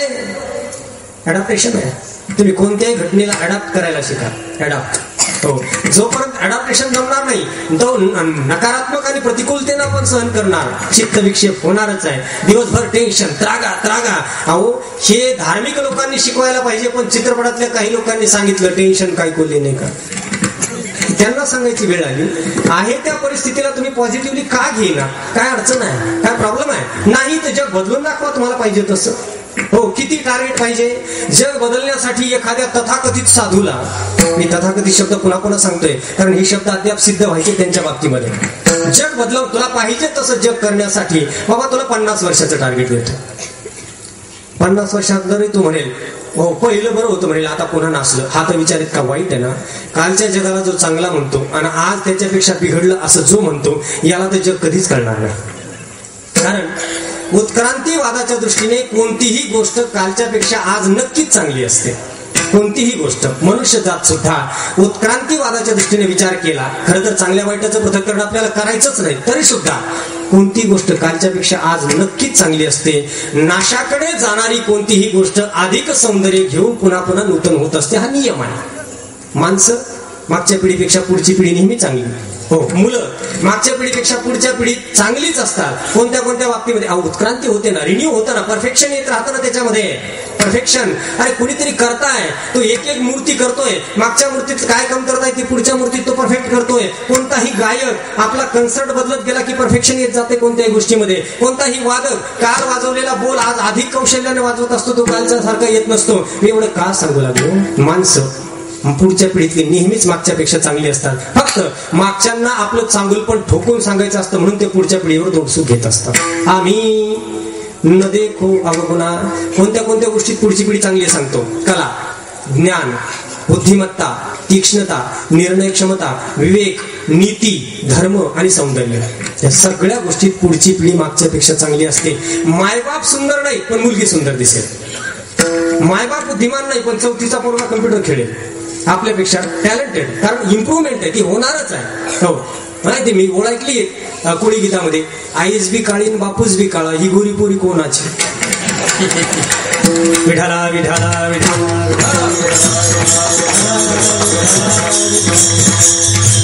अडॅप्टेशन आहे. तुम्ही कोणत्याही घटनेला अडॅप्ट करायला शिका. अडॅप्ट. हो, जोपर्यंत अडॅप्टेशन जमणार नाही तो नकारात्मक आणि प्रतिकूलतेनं आपण सहन करणार, चित्त विक्षेप होणारच आहे. दिवसभर टेन्शन, त्रागा. अहो, हे धार्मिक लोकांनी शिकवायला पाहिजे, पण चित्रपटातल्या काही लोकांनी सांगितलं टेन्शन काय कोल्हे नाही का. त्यांना सांगायची वेळ आली आहे त्या परिस्थितीला तुम्ही पॉझिटिव्हली का घेईना, काय अडचण आहे, काय प्रॉब्लेम आहे. नाही तर जग बदलून दाखवा तुम्हाला पाहिजे तसं. हो, किती टार्गेट पाहिजे जग बदलण्यासाठी. एखाद्या तथाकथित साधूला, मी तथाकथित शब्द पुन्हा सांगतोय कारण हे शब्द अद्याप सिद्ध व्हायचे त्यांच्या बाबतीमध्ये. जग बदलव, तुला पाहिजे तसं जग करण्यासाठी बाबा तुला 50 वर्षाचं टार्गेट देतो. 50 वर्षात जरी तू म्हणेल हो पहिलं बरं होतं म्हणेल, आता पुन्हा नासलं, हा तर विचार इतका वाईट आहे ना. कालच्या जगाला जो चांगला म्हणतो आणि आज त्याच्यापेक्षा बिघडलं असं जो म्हणतो याला तर जग कधीच कळणार नाही. कारण उत्क्रांतीवादाच्या दृष्टीने कोणतीही गोष्ट कालच्यापेक्षा आज नक्कीच चांगली असते. कोणतीही गोष्ट मनुष्यजात सुद्धा उत्क्रांतीवादाच्या दृष्टीने विचार केला, खरं तर चांगल्या वाईटाचं पृथक्करण आपल्याला करायचंच नाही, तरी सुद्धा कोणती गोष्ट कालच्यापेक्षा आज नक्कीच चांगली असते. नाशाकडे जाणारी कोणतीही गोष्ट अधिक सौंदर्य घेऊन पुन्हा पुन्हा नूतन होत असते, हा नियम आहे. माणसं मागच्या पिढीपेक्षा पुढची पिढी नेहमी चांगली. हो, मुलं मागच्या पिढीपेक्षा पुढच्या पिढीत चांगलीच असतात. कोणत्या कोणत्या बाबतीमध्ये उत्क्रांती होते ना, रिन्यू होतं ना, परफेक्शन येत राहतं ना त्याच्यामध्ये. परफेक्शन, अरे कुणीतरी करताय, तो एक एक मूर्ती करतोय, मागच्या मूर्तीत काय काम करताय ती पुढच्या मूर्तीत तो परफेक्ट करतोय. कोणताही गायक आपला कन्सर्ट बदलत गेला की परफेक्शन येत जाते कोणत्याही गोष्टीमध्ये. कोणताही वादक काल वाजवलेला बोल आज अधिक कौशल्याने वाजवत असतो, तो कालच्या सारखा येत नसतो. मी एवढं का सांगू लागलो, माणसं पुढच्या पिढीतली नेहमीच मागच्यापेक्षा चांगली असतात. फक्त मागच्यांना आपलं चांगुलपण ठोकून सांगायचं असतं म्हणून ते पुढच्या पिढीवर दोडसूक घेत असतात. आम्ही न देखो अवगुणा, कोणत्या कोणत्या गोष्टीत पुढची पिढी चांगली सांगतो. कला, ज्ञान, बुद्धिमत्ता, तीक्ष्णता, निर्णय क्षमता, विवेक, नीती, धर्म आणि सौंदर्य, या सगळ्या गोष्टीत पुढची पिढी मागच्यापेक्षा चांगली असते. मायबाप सुंदर नाही पण मुलगी सुंदर दिसेल. मायबाप बुद्धिमान नाही पण चौथीचा पोरगा कम्प्युटर खेळेल आपल्यापेक्षा टॅलेंटेड, कारण इम्प्रुव्हमेंट आहे ती होणारच आहे. हो माहिती, मी ओळखली कोळी गीतामध्ये, आईच बी काळी बापूस बी काळा, ही गोरी पोरी कोणाची. विठाला विठाला विठाला,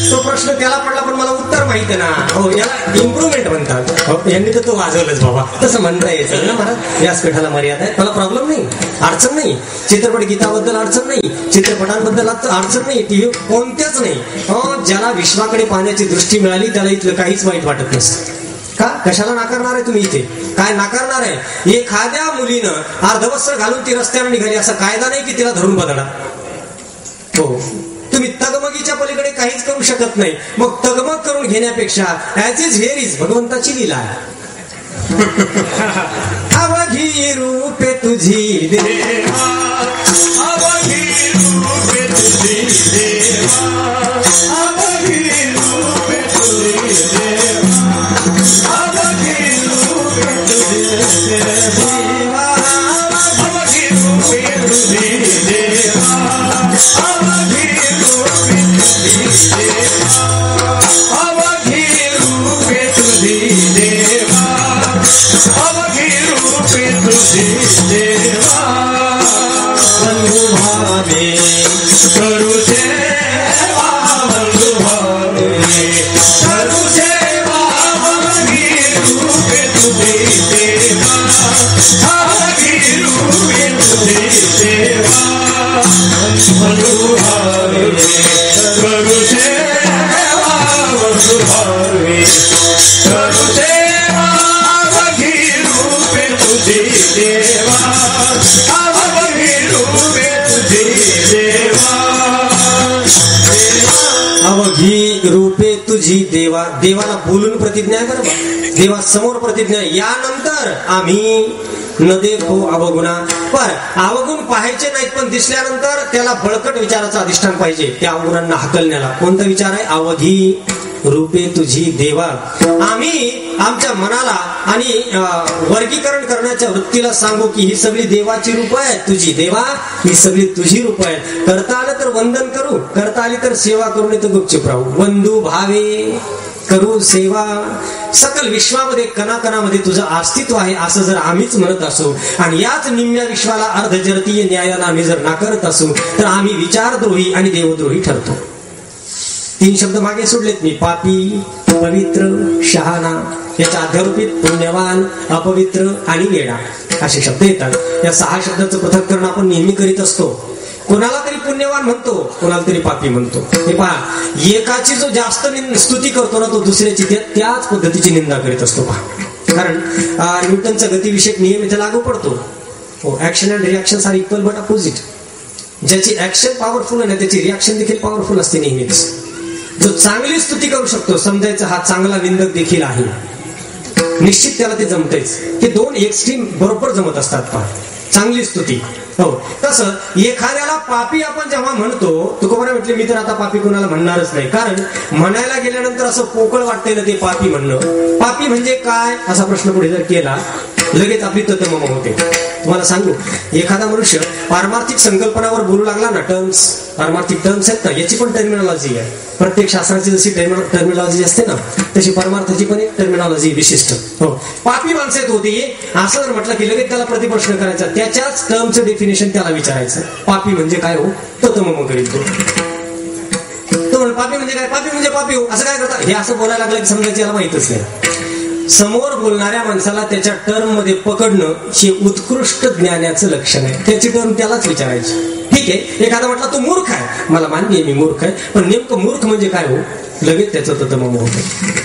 तो प्रश्न त्याला पडला पण मला उत्तर माहित आहे ना. हो, याला इम्प्रुव्हमेंट म्हणतात. हो, यांनी तर तो वाजवलंच बाबा, तसं म्हणता यायचं ना. मला व्यासपीठाला मर्यादा आहे, मला प्रॉब्लेम नाही, अडचण नाही. चित्रपट गीताबद्दल अडचण नाही, चित्रपटांबद्दल अडचण नाही, टीव्ही कोणत्याच नाही. ज्याला विश्वाकडे पाहण्याची दृष्टी मिळाली त्याला इथलं काहीच वाईट वाटत नसतं. का, कशाला नाकारणार आहे तुम्ही इथे? काय नाकारणार आहे? एखाद्या मुलीनं अर्धवस्त्र घालून ती रस्त्यावर निघाली, असा कायदा नाही की तिला धरून बदला. हो, तुम्ही तगमगीच्या पलीकडे काहीच करू शकत नाही. मग तगमग करून घेण्यापेक्षा ऍज इज हेअर इज भगवंताची लीला आहे. अवघी रूपे तुझी देवा, अवघी रूपे तुझी देवा, अवघी रूपे तुझी देवा, अवघी रूपे तुझी देवा, अवघी रूपे तुझी देवा, अवघी रूपे तुझी देवा, अवघी रूपे तुझी देवा, बंधु भावे करू सेवा, बंधु भावे करू सेवा, अवघी रूपे तुझी देवा, अवघी रूपे तुझी देवा, बंधु भावे करू सेवा, बंधु भावे करू सेवा, अवघी रूपे तुझी देवा, अवघी रूपे तुझी देवा, अवघी रूपे तुझी देवा. देवाला बोलून प्रतिज्ञा आहे बरोबर, देवा समोर प्रतिज्ञा. यानंतर आम्ही न देखो अवगुणा, पण अवगुण पाहायचे नाहीत, पण दिसल्यानंतर त्याला बळकट विचाराचं अधिष्ठान पाहिजे त्या अवगुणांना हकलण्याला. कोणता विचार आहे? अवघी रूपे तुझी देवा. आम्ही आमच्या मनाला आणि वर्गीकरण करण्याच्या वृत्तीला सांगू की ही सगळी देवाची रूप आहेत, तुझी देवा ही सगळी तुझी रूप आहेत. करता आलं तर वंदन करू, करता आली तर सेवा करू, नाही तर गुपचूप राहू. बंधू भावे करू सेवा, सकल विश्वामध्ये कणाकणामध्ये तुझं अस्तित्व आहे असं जर आम्हीच म्हणत असू आणि याच निम्म्या विश्वाला अर्धजरतीय न्यायाला आम्ही जर नाकारत असू तर आम्ही विचारद्रोही आणि देवद्रोही ठरतो. 3 शब्द मागे सोडलेत मी, पापी, पवित्र, शहाणा, याच्या अध्यारोपित पुण्यवान, अपवित्र आणि वेडा असे शब्द येतात. या 6 शब्दाचं पृथक्करण आपण नेहमी करीत असतो. कोणाला तरी पुण्यवान म्हणतो, कोणाला तरी पापी म्हणतो. हे पहा, एकाची जो जास्त स्तुती करतो ना तो दुसऱ्याची त्याच पद्धतीची निंदा करीत असतो. पहा, कारण न्यूटनचा गतिविषयक नियम इथे लागू पडतो. हो, action and reaction are equal but opposite. ज्याची ऍक्शन पॉवरफुल आहे त्याची रिॲक्शन देखील पॉवरफुल असते नेहमीच. जो चांगली स्तुती करू शकतो समजायचा हा चांगला निंदक देखील आहे, निश्चित त्याला ते जमतेच. हे 2 एक्स्ट्रीम बरोबर जमत असतात. पहा, चांगली स्तुती. हो, तसं एखाद्याला पापी आपण जेव्हा म्हणतो, तुकोबारा म्हटले मी तर आता पापी कोणाला म्हणणारच नाही, कारण म्हणायला गेल्यानंतर असं पोकळ वाटतंय ना ते पापी म्हणणं. पापी म्हणजे काय असा प्रश्न पुढे जर केला लगेच आपली ततमम होते. तुम्हाला सांगू, एखादा मनुष्य पारमार्थिक संकल्पनावर बोलू लागला ना, पारमार्थिक टर्म्स आहेत ना, याची पण टर्मिनॉलॉजी आहे. प्रत्येक शास्त्राची जशी टर्मिनॉलॉजी असते ना, तशी परमार्थाची पण एक टर्मिनॉलॉजी विशिष्ट. हो, पापी माणसात होती असं जर म्हटलं की लगेच त्याला प्रतिप्रश्न करायचा, त्याच्याच टर्मचं डेफिनेशन त्याला विचारायचं. पापी म्हणजे काय हो, ततमम करीत तो. पापी म्हणजे काय? पापी म्हणजे पापी हो, असं काय करतात? हे असं बोलायला लागलं की समजायचं याला माहितच नाही. समोर बोलणाऱ्या माणसाला त्याच्या टर्म मध्ये पकडणं हे उत्कृष्ट ज्ञानाचं लक्षण आहे. त्याची टर्म त्यालाच विचारायची. ठीक आहे, एखादा म्हटला तू मूर्ख आहे, मला मान्य आहे मी मूर्ख आहे, पण नेमकं मूर्ख म्हणजे काय हो, लगेच त्याचं ततमम होतं.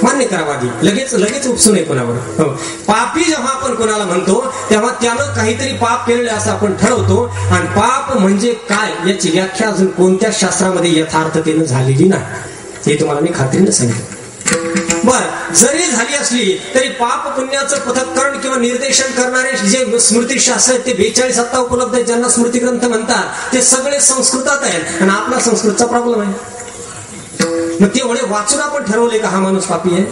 मान्य करावं आधी, लगेच उपसून आहे कोणावर. पापी जेव्हा आपण कोणाला म्हणतो तेव्हा त्यानं काहीतरी पाप केलेलं असं आपण ठरवतो, आणि पाप म्हणजे काय याची व्याख्या अजून कोणत्या शास्त्रामध्ये यथार्थतेनं झालेली नाही. हे तुम्हाला मी खात्रीनं सांगितलं. बर, जरी झाली असली तरी पाप पुण्याचं पृथक्करण किंवा निर्देशन करणारे जे स्मृतिशास्त्र आहेत ते 42 आत्ता उपलब्ध आहेत, ज्यांना स्मृतिग्रंथ म्हणतात, ते सगळे संस्कृतात आहेत. आणि आपला संस्कृतचा प्रॉब्लेम आहे. मग तेवढे वाचून आपण ठरवले का हा माणूस पापी आहे?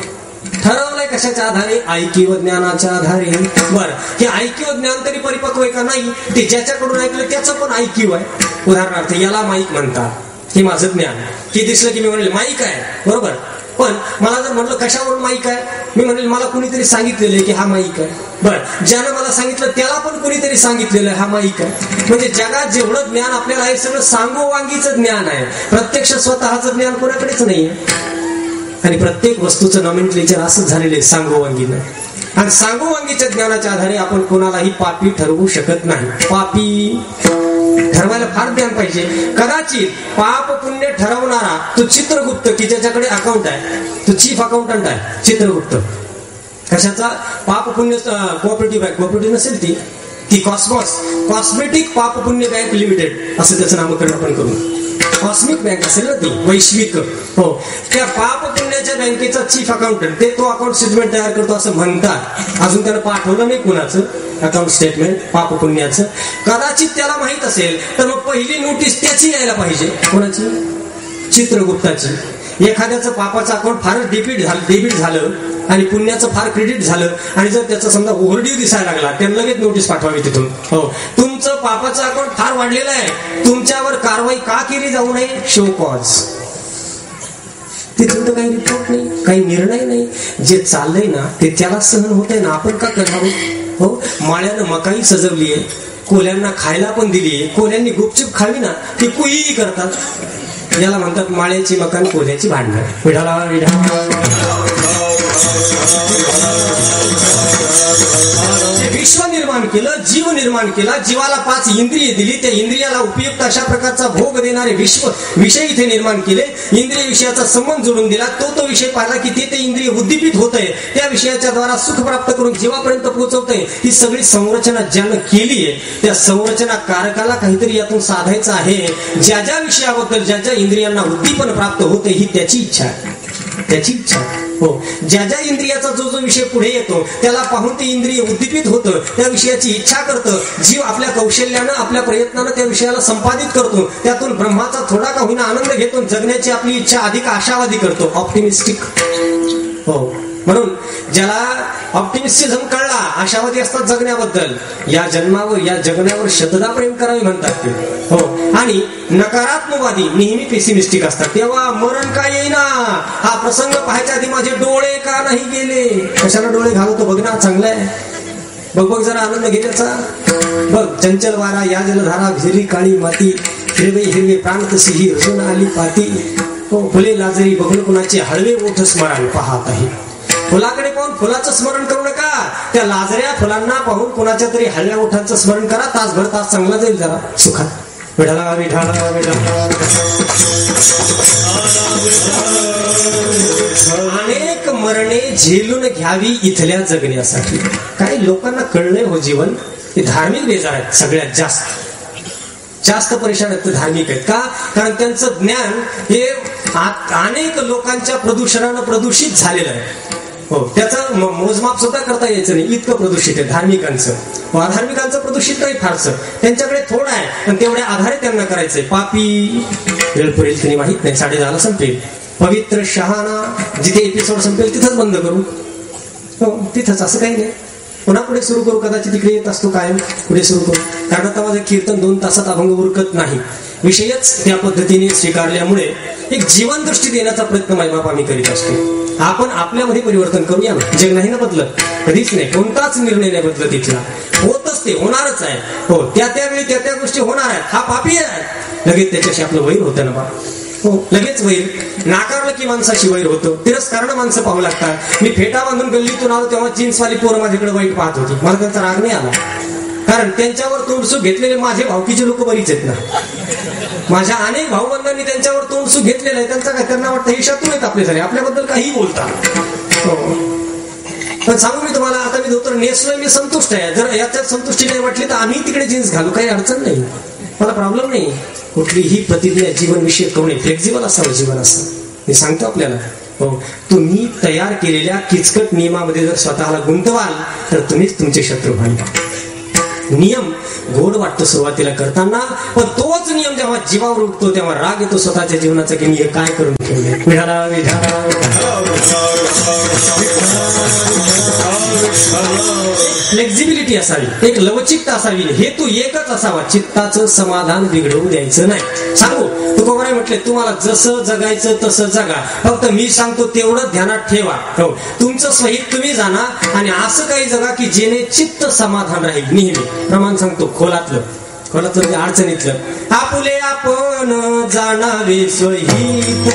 ठरवलंय कशाच्या आधारे? ऐकिव ज्ञानाच्या आधारे. बर, हे ऐकिव ज्ञान तरी परिपक्व आहे का? नाही. ते ज्याच्याकडून ऐकलं त्याचं पण ऐकिव आहे. उदाहरणार्थ, याला माईक म्हणतात, हे माझं ज्ञान. हे दिसलं की मी म्हणेल माईक आहे, बरोबर. पण मला जर म्हटलं कशावरून माईक आहे, मी म्हणेल मला कुणीतरी सांगितलेलं की हा माईक आहे. बरं, ज्यानं मला सांगितलं त्याला पण कुणीतरी सांगितलेलं हा माईक आहे. म्हणजे जगात जेवढं ज्ञान आपल्याला आहे सगळं सांगोवांगीचं ज्ञान आहे. प्रत्यक्ष स्वतःचं ज्ञान कोणाकडेच नाहीये. आणि प्रत्येक वस्तूचं नॉमेनक्लेचर असंच झालेलं आहे सांगोवांगीनं. आणि सांगोवांगीच्या ज्ञानाच्या आधारे आपण कोणालाही पापी ठरवू शकत नाही. पापी ठरवायला फार ज्ञान पाहिजे. कदाचित पाप पुण्य ठरवणारा तो चित्रगुप्त, की ज्याच्याकडे अकाउंट आहे, तो चीफ अकाउंटंट आहे चित्रगुप्त. कशाचा? पाप पुण्य कोऑपरेटिव्ह बँक, कोऑपरेटिव्ह नसेल ती कॉस्मेटिक पाप पुण्य बँक लिमिटेड असं त्याचं नामकरण आपण करू. कॉस्मिक बँक असेल ना ती, वैश्विक. हो, त्या पाप पुण्याच्या बँकेचा चीफ अकाउंटंट, ते तो अकाउंट स्टेटमेंट तयार करतो असं म्हणतात. अजून त्यानं पाठवलं नाही कुणाचं अकाउंट स्टेटमेंट पाप पुण्याचं. कदाचित त्याला माहित असेल तर मग पहिली नोटीस त्याची यायला पाहिजे. कोणाची? चित्रगुप्ताची. एखाद्याचं पापाचं अकाउंट फारच डेबिट झालं आणि पुण्याचं फार क्रेडिट झालं, आणि जर त्याचा समजा ओव्हरड्यू दिसायला लागला, त्यांना लगेच नोटीस पाठवावी तिथून. हो, तुमचं पापाचं अकाउंट फार वाढलेलं आहे, तुमच्यावर कारवाई का केली जाऊ नये? Show cause. तिथून तर काही रिपोर्ट नाही, काही निर्णय नाही. जे चाललंय ना ते त्याला सहन होतंय ना, आपण का करावं? हो, माळ्यानं मकाई सजवली आहे, कोल्यांना खायला पण दिली आहे, कोल्यांनी गुपचूप खावी ना, ती कुईही करतात. याला म्हणतात माळ्याची मकान कोल्याची भांडणं. विढाला विश्व निर्माण केलं, जीव निर्माण केला, जीवाला 5 इंद्रिय दिली, त्या इंद्रियाला उपयुक्त अशा प्रकारचा भोग देणारे विषय इथे निर्माण केले. इंद्रिय विषयाचा संबंध जोडून दिला, तो विषय पाहिला की ते इंद्रिय उद्दीपित होत आहे, त्या विषयाच्या द्वारा सुख प्राप्त करून जीवापर्यंत पोहोचवत आहे. ही सगळी संरचना ज्यानं केली आहे त्या संरचना कारकाला काहीतरी यातून साधायचं आहे. ज्या ज्या विषयाबद्दल ज्या ज्या इंद्रियांना उद्दीपन प्राप्त होते ही त्याची इच्छा आहे, त्याची इच्छा. हो, ज्या ज्या इंद्रियाचा जो विषय पुढे येतो त्याला पाहून ते इंद्रिय उद्दीपित होतं, त्या विषयाची इच्छा करतं. जीव आपल्या कौशल्यानं आपल्या प्रयत्नानं त्या विषयाला संपादित करतो, त्यातून ब्रह्माचा थोडा का होईना आनंद घेतो, जगण्याची आपली इच्छा अधिक आशावादी करतो, ऑप्टिमिस्टिक. हो, म्हणून ज्याला ऑप्टिमिस्टिझम कळला, आशावादी असतात जगण्याबद्दल, या जन्मावर या जगण्यावर शतदा प्रेम करावे म्हणतात ते. हो, आणि नकारात्मकवादी नेहमी पेसिमिस्टिक असतात. तेव्हा मरण का येईना, हा प्रसंग पाहायच्या आधी माझे डोळे का नाही गेले. कशाला डोळे घालतो? बघ ना, चांगलं आहे, बघ जरा आनंद घे त्याचा. बघ, चंचल वारा या जलधारा, भिजली काळी माती, हिरवे प्राण तशी ही रजून आली पाती. हो, फुले लाजरी बघून कुणाचे हळवे ओठ स्मरण पाहत आहे. फुलाकडे पाहून फुलाचं स्मरण करू नका, त्या लाजऱ्या फुलांना पाहून कोणाच्या तरी हळव्या ओठांचं स्मरण करा. तास चांगला जाईल जरा सुखात. विढाला विढाला विढाला. अनेक मरणे झेलून घ्यावी इथल्या जगण्यासाठी. काही लोकांना कळलंय हो जीवन, हे धार्मिक बेजार आहेत, सगळ्यात जास्त परेशान आहेत धार्मिक आहेत. का? कारण त्यांचं ज्ञान हे अनेक लोकांच्या प्रदूषणानं प्रदूषित झालेलं आहे. हो, त्याचं मोजमाप सुद्धा करता यायचं नाही, इतकं प्रदूषित आहे धार्मिकांचं. अधार्मिकांचं प्रदूषित नाही फारसं, त्यांच्याकडे थोडं आहे, पण तेवढ्या आधारे त्यांना करायचंय. पापी वेळ पुरेल की माहित नाही, 10:30 संपेल. पवित्र शहाणा, जिथे एपिसोड संपेल तिथंच बंद करू. हो, तिथंच, असं काही नाही. पुन्हा पुढे सुरू करू, कदाचित तिकडे येत असतो कायम, पुढे सुरू करू. कारण आता माझं कीर्तन 2 तासात अभंग उरकत नाही. विषयच त्या पद्धतीने स्वीकारल्यामुळे एक जीवन दृष्टी देण्याचा प्रयत्न मायबाप आम्ही करीत असतो. आपण आपल्यामध्ये परिवर्तन करूया ना. जग नाही ना बदलत, कधीच नाही, कोणताच निर्णय नाही बदलत इथला. होतच ते होणारच आहे. हो, त्यावेळी त्या गोष्टी होणार आहेत. हा पापी आहे, लगेच त्याच्याशी आपलं वैर होतं ना बा. हो, लगेच वैर. नाकारलं की माणसाशी वैर होतं. तिरस्कारानं माणसं पाहू लागतात. मी फेटा बांधून गल्लीतून आलो तेव्हा जीन्सवाली पोरं माझ्याकडे वाईट पाहत होती. मला त्यांचा राग नाही आला, कारण त्यांच्यावर तोंडसूक घेतलेले माझे भावकीचे लोक बरीच आहेत ना. माझ्या अनेक भाऊबंधांनी त्यांच्यावर तोंडसूक घेतलेलं आहे. त्यांचा काय, त्यांना वाटतं हे शत्रू आहेत आपले झाले, आपल्याबद्दल काही बोलतात. हो, पण सांगू मी तुम्हाला, आता मी धोतर नेसलोय, मी संतुष्ट आहे. जर याच्यात संतुष्टी नाही वाटली तर आम्ही तिकडे जीन्स घालू, काही अडचण नाही, मला प्रॉब्लेम नाही. कुठलीही प्रतिज्ञा जीवन विषयक करू नये, फ्लेक्झिबल असावं जीवन असं मी सांगतो आपल्याला. हो, तुम्ही तयार केलेल्या किचकट नियमामध्ये जर स्वतःला गुंतवाल तर तुम्हीच तुमचे शत्रू व्हाल. नियम गोड वाटतो सुरुवातीला करताना, पण तोच नियम जेव्हा जीवावर उठतो तेव्हा राग येतो स्वतःच्या जीवनाचा, की मी हे काय करून ठेवले. फ्लेक्झिबिलिटी असावी, एक लवचिकता असावी, हेतू एकच असावा, चित्ताचं समाधान बिघडवू द्यायचं नाही. सांगू तुकोबाराय म्हटले, तुम्हाला जसं जगायचं तसं जगा, फक्त मी सांगतो तेवढं ध्यानात ठेवा. हो, तुमचं स्वहित तुम्ही जाणा आणि असं काही जगा की जेणे चित्त समाधान राहील नेहमी. प्रमाण सांगतो खोलातलं म्हणजे अडचणीतलं. आपुले आपण जाणावे स्वहित,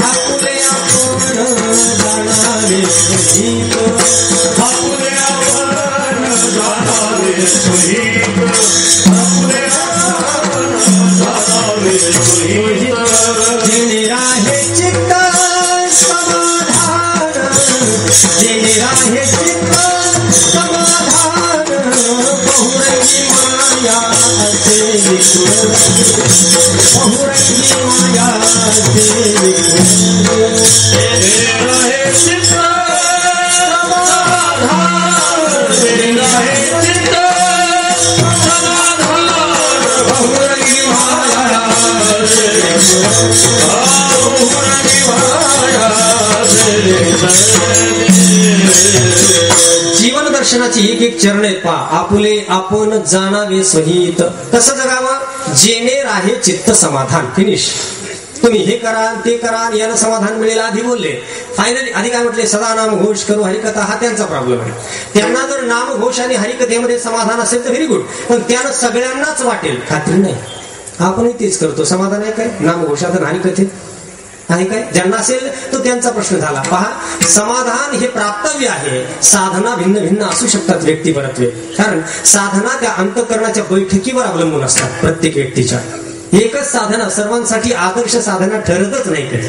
आपुले आपण जाणावे स्वहित, आपुले आपण जाणावे स्वहित, आपुले आपण जाणावे स्वहित. जेणे राहे चित्त समाधान, जेणे राहे चित्त समाधान, बहुरंगी माया असे विकुळ, बहुरंगी माया असे विकुळ. जेणे राहे चित्त समाधान, जेणे राहे चित्त समाधान, बहुरंगी माया असे विकुळ, बहुरंगी माया असे विकुळ. जीवन दर्शनाची एक एक चरण आहेत पहा. आपुले आपण जाणावे स्वहित, कसं जगावं, जेणे राहे चित्त समाधान. फिनिश. तुम्ही हे करा ते करा, याला समाधान मिळेल आधी बोलले. फायनली आधी काय म्हटले, सदा नाम घोष करू हरिकथा, हा त्यांचा प्रॉब्लेम आहे. त्यांना जर नामघोष आणि हरिकथेमध्ये समाधान असेल तर व्हेरी गुड, पण त्यानं सगळ्यांनाच वाटेल खात्री नाही. आपणही तेच करतो. समाधान आहे काय नामघोषात आणि हरिकथेत? आहे काय? ज्यांना असेल तो त्यांचा प्रश्न झाला. पहा, समाधान हे प्राप्तव्य आहे. साधना भिन्न भिन्न असू शकतात व्यक्तिपरत्वे, कारण साधना त्या अंतःकरणाच्या बैठकीवर अवलंबून असतात प्रत्येक व्यक्तीच्या. एकच साधना सर्वांसाठी आदर्श साधना ठरतच नाही, कधी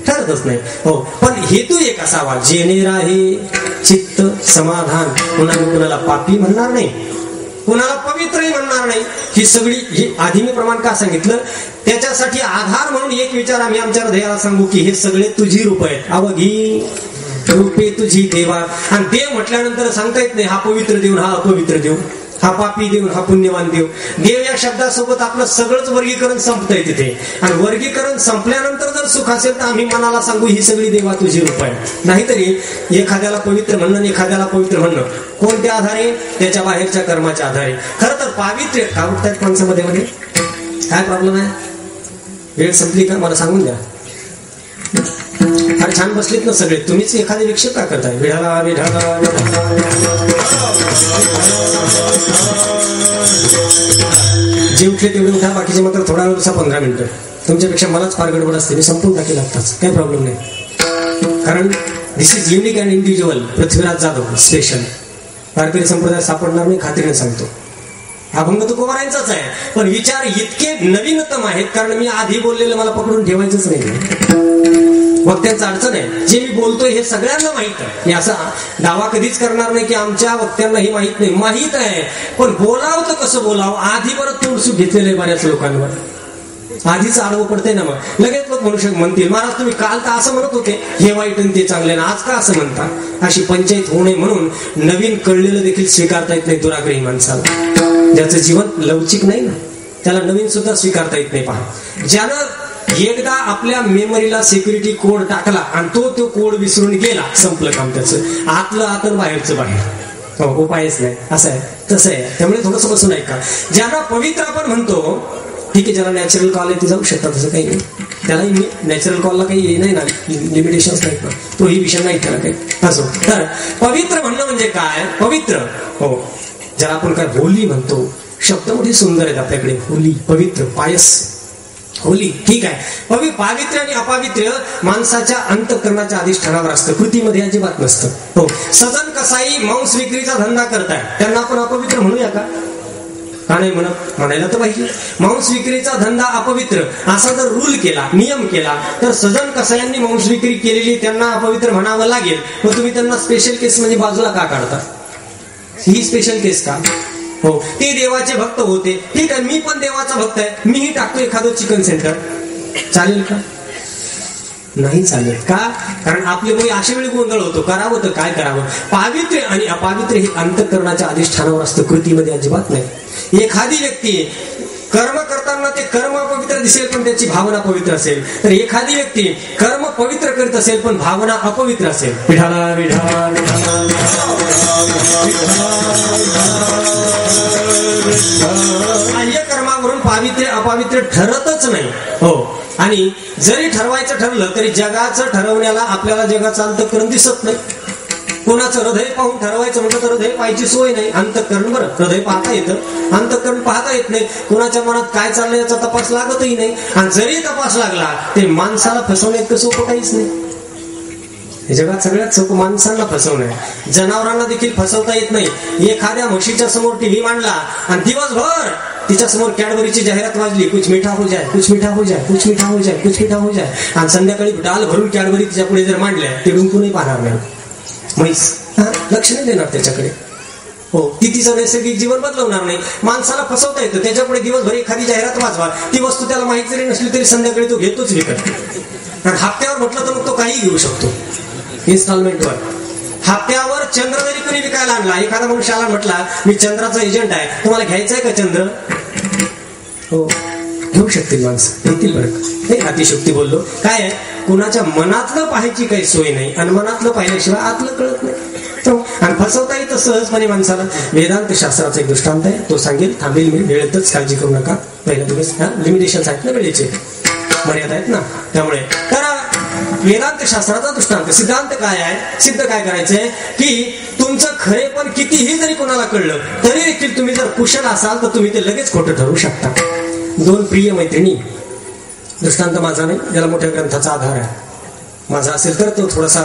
ठरतच नाही. हो, पण हेतू एक असावा, जेणे राहे चित्त समाधान. कुणाला पापी म्हणणार नाही, कुणाला पवित्रही म्हणणार नाही. ही सगळी ही आधी मी प्रमाण का सांगितलं, त्याच्यासाठी आधार म्हणून एक विचार आम्ही आमच्या हृदयाला सांगू की हे सगळे तुझी रूप आहेत. अवघी रूपे तुझी देवा. आणि देव म्हटल्यानंतर सांगता येत नाही हा पवित्र देव, हा अपवित्र देव, हा पापी देव, हा पुण्यवान देव. देव या शब्दासोबत आपलं सगळंच वर्गीकरण संपतंय तिथे. आणि वर्गीकरण संपल्यानंतर जर सुख असेल तर आम्ही मनाला सांगू ही सगळी देवा तुझी रूप आहे. नाहीतरी एखाद्याला पवित्र म्हणणं, एखाद्याला पवित्र म्हणणं कोणत्या आधारे? त्याच्या बाहेरच्या कर्माच्या आधारे. खरं तर पावित्र्य का उठतात माणसामध्ये मध्ये? काय प्रॉब्लेम आहे? वेळ संपली का मला सांगून द्या. फार छान बसलेत ना सगळे, तुम्हीच एखादे विक्षेप का करताय? विढाला विढाला जे उठले तेवढे उठा, बाकीचे मात्र थोडा वेळ बसा, 15 मिनिटं. तुमच्यापेक्षा मलाच फार गडबड असते, मी संपून टाकेल आत्ताच, काही प्रॉब्लेम नाही. कारण this is unique and individual. Prithviraj Jadhav special. Warkari संप्रदाय सापडणार नाही, खात्रीने सांगतो. अभंग तुकोबारायांचाच आहे, पण विचार इतके नवीनतम आहेत, कारण मी आधी बोललेलं मला पकडून ठेवायचंच नाही. वक्त्यांचं अडचण आहे, जे मी बोलतोय हे सगळ्यांना माहित आहे. मी असा दावा कधीच करणार नाही की आमच्या वक्त्यांना हे माहित नाही. माहित आहे, पण बोलावं तर कसं बोलावं? आधी परत तोडसूट घेतलेलं आहे बऱ्याच लोकांवर. आधीच आडवं पडतंय ना, मग लगेच लोक म्हणू म्हणतील महाराज तुम्ही काल तर असं म्हणत होते हे वाईट आणि ते चांगले, ना आज का असं म्हणता? अशी पंचायत होऊ नये म्हणून नवीन कळलेलं देखील स्वीकारता येत नाही दुराग्रही माणसाला. ज्याचं जीवन लवचिक नाही ना, त्याला नवीन सुद्धा स्वीकारता येत नाही. पहा, ज्यानं एकदा आपल्या मेमरीला सिक्युरिटी कोड टाकला आणि तो कोड विसरून गेला, संपलं काम त्याचं. आतलं आत, बाहेरचं बाहेर. हो, उपायच नाही. असं आहे, तसं आहे. त्यामुळे थोडंसं बसून ऐका. ज्यांना पवित्र आपण म्हणतो, ठीक आहे, ज्याला नॅचरल कॉल आहे ते जाऊ शकतात, तसं काही नाही. त्यालाही नॅचरल कॉलला काही नाही ना, लिमिटेशन्स नाहीत ना, तोही विषय नाही त्याला काही. असो, तर पवित्र म्हणणं म्हणजे काय? पवित्र, हो, ज्याला आपण काय होली म्हणतो, शब्द मोठे सुंदर आहेत आपल्याकडे. होली, पवित्र, पायस, होली, ठीक आहे. पावित्र्य आणि अपावित्र्य माणसाच्या अंतःकरणाच्या अधिष्ठानावर असतं, कृतीमध्ये अजिबात नसतं. हो, सजन कसाई मांस विक्रीचा धंदा करताय, त्यांना आपण अपवित्र म्हणूया का? का नाही म्हणत? म्हणायला तर पाहिजे. मांस विक्रीचा धंदा अपवित्र असा जर रूल केला, नियम केला, तर सजन कसायांनी मांस विक्री केलेली त्यांना अपवित्र म्हणावं लागेल. मग तुम्ही त्यांना स्पेशल केस म्हणजे बाजूला का काढता? ही स्पेशल केस का? हो, ते देवाचे भक्त होते, ठीक आहे, मी पण देवाचा भक्त आहे, मीही टाकतो एखादं चिकन सेंटर, चालेल का? नाही चालेल. का? कारण आपले मुळे अशा वेळी गोंधळ होतो, करावं तर काय करावं. पावित्र्य आणि अपावित्र्य हे अंतःकरणाच्या अधिष्ठानावर असतं, कृतीमध्ये अजिबात नाही. एखादी व्यक्ती कर्म करताना ते कर्म अपवित्र दिसेल पण त्याची भावना पवित्र असेल, तर एखादी व्यक्ती कर्म पवित्र करीत असेल पण भावना अपवित्र असेल. विठाला विठा बाह्य कर्मावरून पावित्र्य अपावित्र्य ठरतच नाही. हो, आणि जरी ठरवायचं ठरलं तरी जगाचं ठरवण्याला आपल्याला जगाचं अंतःकरण दिसत नाही. कोणाचं हृदय पाहून ठरवायचं म्हटलं तर हृदय पाहायची सोय नाही. अंतःकरण, बरं, हृदय पाहता येतं, अंतःकरण पाहता येत नाही. कोणाच्या मनात काय चाललंय याचा तपास लागतही नाही. आणि जरी तपास लागला ते माणसाला फसवण्यात सोपं काहीच नाही. हे जगात सगळ्यात सोपं माणसांना फसवणं आहे. जनावरांना देखील फसवता येत नाही. एखाद्या म्हशीच्या समोर टीव्ही मांडला आणि दिवसभर तिच्या समोर कॅडबरीची जाहिरात वाजली, कुछ मीठा हो जाए, कुछ मीठा हो जाए, कुछ मीठा हो जाए, कुछ मीठा हो जाए, आणि संध्याकाळी डाल भरून कॅडबरी तिच्या पुढे जर मांडल्या, ते डुंकूनही पाहणार नाही. म्हैस लक्ष नाही देणार त्याच्याकडे. हो, ती तिचं नैसर्गिक जीवन बदलवणार नाही. माणसाला फसवता येतं. त्याच्यापुढे दिवसभर एखादी जाहिरात वाजवा, ती वस्तू त्याला माहिती जरी नसली तरी संध्याकाळी तो घेतोच विकत. आणि हप्त्यावर म्हटलं तर मग तो काही घेऊ शकतो, इन्स्टॉलमेंटवर. हप्त्यावर चंद्र जरी कोणी विकायला आणला, एखादा मनुष्याला म्हटला मी चंद्राचा एजंट आहे, तुम्हाला घ्यायचा आहे का चंद्र? हो, घेऊ शकतील माणसं, येतील बरं. हे अतिशोक्ती बोललो. काय आहे, कुणाच्या मनातलं पाहायची काही सोय नाही, आणि मनातलं पाहिल्याशिवाय आतलं कळत नाही. आणि फसवता येतं सहजपणे माणसाला. वेदांत शास्त्राचा एक दृष्टांत आहे, तो सांगेल, थांबेल मी वेळेतच, काळजी करू नका. पहिला दिवस लिमिटेशन्स आहेत ना, वेळेचे मर्यादा आहेत ना, त्यामुळे. तर वेदांत शास्त्राचा दृष्टांत, सिद्धांत काय आहे, सिद्ध काय करायचंय की तुमचं खरे पण कितीही जरी कोणाला कळलं तरी देखील तुम्ही जर कुशल असाल तर तुम्ही ते लगेच खोटं ठरवू शकता. दोन प्रिय मैत्रिणी, दृष्टांत माझा नाही, ज्याला मोठ्या ग्रंथाचा आधार आहे. माझा असेल तर तो थोडासा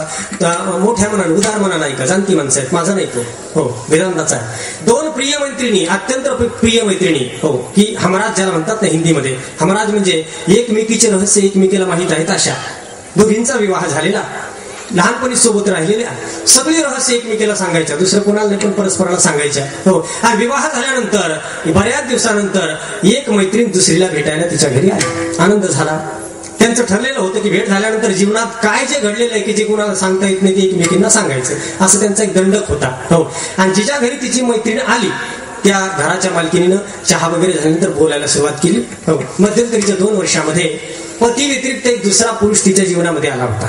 मोठ्या मनाने, उदार मनाने ऐका, जाणती माणसं आहेत, माझा नाही तो. हो, वेदांताचा आहे. दोन प्रिय मैत्रिणी, अत्यंत प्रिय मैत्रिणी, हो, की हमराज ज्याला म्हणतात ना हिंदीमध्ये. हमराज म्हणजे एकमेकीचे रहस्य एकमेकीला माहीत आहेत अशा. दोघींचा विवाह झालेला, लहानपणी सोबत राहिलेल्या, सगळी रहस्य एकमेकीला सांगायच्या, दुसरं कोणाला नाही पण परस्पराला सांगायच्या. हो, आणि विवाह झाल्यानंतर बऱ्याच दिवसानंतर एक मैत्रीण दुसरीला भेटायला तिच्या घरी आली. आनंद झाला. त्यांचं ठरलेलं होतं की भेट झाल्यानंतर जीवनात काय जे घडलेलं आहे की जे कोणाला सांगता येत नाही ते एकमेकींना सांगायचं, असं त्यांचा एक दंडक होता. हो, आणि जिच्या घरी तिची मैत्रीण आली त्या घराच्या मालकीनीनं चहा वगैरे झाल्यानंतर बोलायला सुरुवात केली. हो, मध्यंतरीच्या 2 वर्षामध्ये पती व्यतिरिक्त एक दुसरा पुरुष तिच्या जीवनामध्ये आला होता.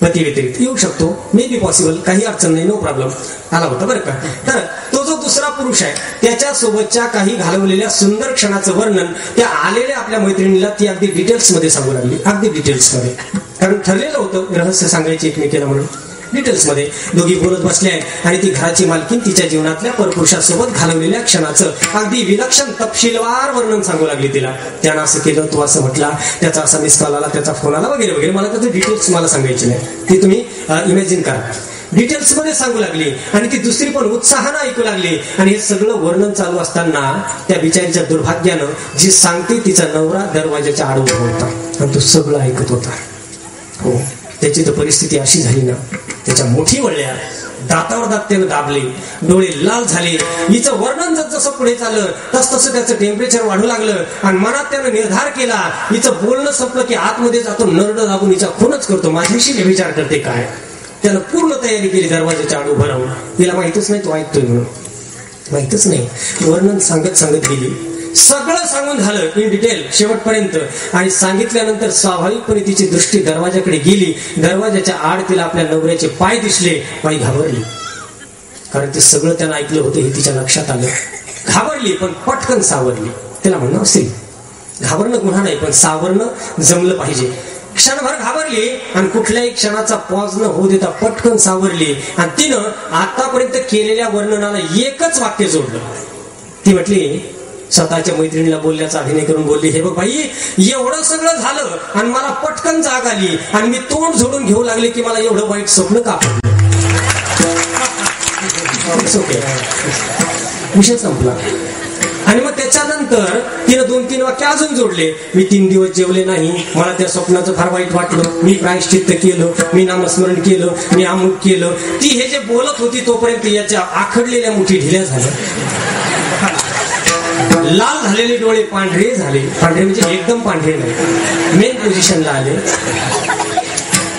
पती व्यतिरिक्त येऊ शकतो, मे बी पॉसिबल, काही अडचण नाही, नो प्रॉब्लेम, आला होता बरं का. तर तो जो दुसरा पुरुष आहे त्याच्या सोबतच्या काही घालवलेल्या सुंदर क्षणाचं वर्णन त्या आलेल्या आपल्या मैत्रिणीला ती अगदी डिटेल्स मध्ये सांगू लागली, अगदी डिटेल्स मध्ये. कारण ठरलेलं होतं रहस्य सांगायची एकमेकीला म्हणून. डिटेल्स मध्ये दोघी बोलत बसल्या आहेत आणि ती घराची मालकीन तिच्या जीवनातल्या परपुरुषासोबत घालवलेल्या क्षणाचं अगदी विलक्षण तपशीलवार वर्णन सांगू लागली तिला. त्यानं असं केलं, तो असं म्हटला, त्याचा असा मिस कॉल आला, त्याचा फोन आला वगैरे वगैरे. मला त्याचे डिटेल्स मला सांगायचे नाही, ते तुम्ही इमॅजिन करा. डिटेल्स मध्ये सांगू लागली आणि ती दुसरी पण उत्साहानं ऐकू लागली. आणि हे सगळं वर्णन चालू असताना त्या बिचारीच्या दुर्भाग्यानं जी सांगते तिचा नवरा दरवाजाच्या आड उभा होता आणि तो सगळं ऐकत होता. हो, त्याची तर परिस्थिती अशी झाली ना, त्याच्या मोठी वळल्या, दातावर दात त्यानं दाबले, डोळे लाल झाले. हिचं वर्णन जसं पुढे चाललं तसं त्याचं टेम्परेचर वाढू लागलं आणि मनात त्यानं निर्धार केला, हिचं बोलणं संपलं की आतमध्ये जातो, नरड दाबून हिचा खूनच करतो, माझ्याशी व्यभिचार करते काय. त्यानं पूर्ण तयारी केली दरवाजाच्या आड उभं राहून. तिला माहितच नाही तो ऐकतोय म्हणून, माहितच नाही. वर्णन सांगत सांगत गेली, सगळं सांगून झालं इन डिटेल शेवटपर्यंत. आणि सांगितल्यानंतर स्वाभाविकपणे तिची दृष्टी दरवाजाकडे गेली. दरवाजाच्या आड तिला आपल्या नवऱ्याचे पाय दिसले. बाई घाबरली. कारण ते सगळं त्यानं ऐकलं होतं हे तिच्या लक्षात आलं. घाबरली पण पटकन सावरली. त्याला म्हणणं असेल घाबरणं गुन्हा नाही, पण सावरणं जमलं पाहिजे. क्षणभर घाबरली आणि कुठल्याही क्षणाचा पॉज न होऊ देता पटकन सावरली आणि तिनं आतापर्यंत केलेल्या वर्णनाला एकच वाक्य जोडलं. ती म्हटली, स्वतःच्या मैत्रिणीला बोलल्याचा अभिनय करून बोलली, हे बघ बाई, एवढं सगळं झालं आणि मला पटकन जाग आली आणि मी तोंड जोडून घेऊ लागले की मला एवढं वाईट स्वप्न का पडलं. विषय संपला. आणि मग त्याच्यानंतर तिनं 2-3 वाक्य अजून जोडले. मी 3 दिवस जेवले नाही, मला त्या स्वप्नाचं फार वाईट वाटलं, मी प्रायश्चित्त केलं, मी नामस्मरण केलं, मी अमुक केलं. ती हे जे बोलत होती तोपर्यंत याच्या आखडलेल्या मुठी ढिल्या झाल्या. लाल झालेले डोळे पांढरे झाले. पांढरे म्हणजे एकदम पांढरे नाही, मेन पोझिशनला आले.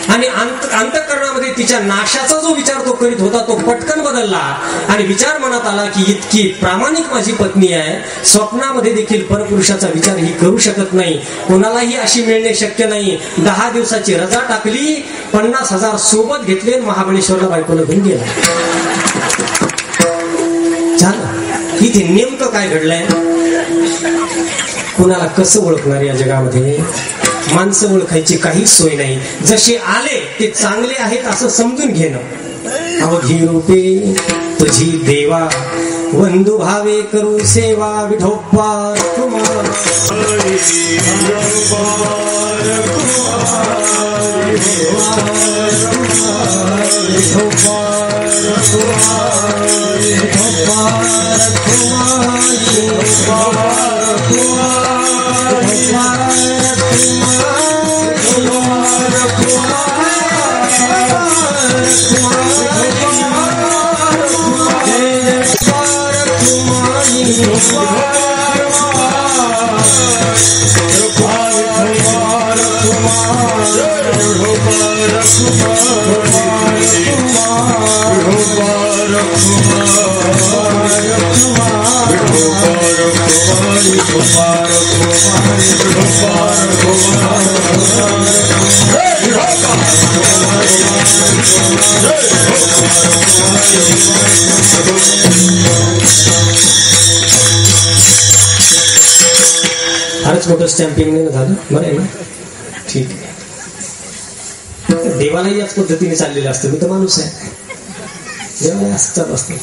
आणि अंतःकरणामध्ये तिच्या नाशाचा जो विचार तो करीत होता तो पटकन बदलला आणि विचार मनात आला की इतकी प्रामाणिक माझी पत्नी आहे, स्वप्नामध्ये देखील परपुरुषाचा विचार ही करू शकत नाही, कोणालाही अशी मिळणे शक्य नाही. 10 दिवसाची रजा टाकली, 50,000 सोबत घेतले, महाबळेश्वरला बायकोला घेऊन गेला. झालं. इथे नेमकं काय घडलंय, कुणाला कसं ओळखणार या जगामध्ये. माणसं ओळखायची काही सोय नाही. जसे आले ते चांगले आहेत असं समजून घेणं. अवघी रूपे तुझी देवा, वंदू भावे करू सेवा, विठोबा तुम्हाला फारच मोठं स्टॅम्पिंग झालं. बरं आहे ना, ठीक आहे. देवालाही याच पद्धतीने चाललेलं असतं. मी तर माणूस आहे, देवाला असं चालू असतं.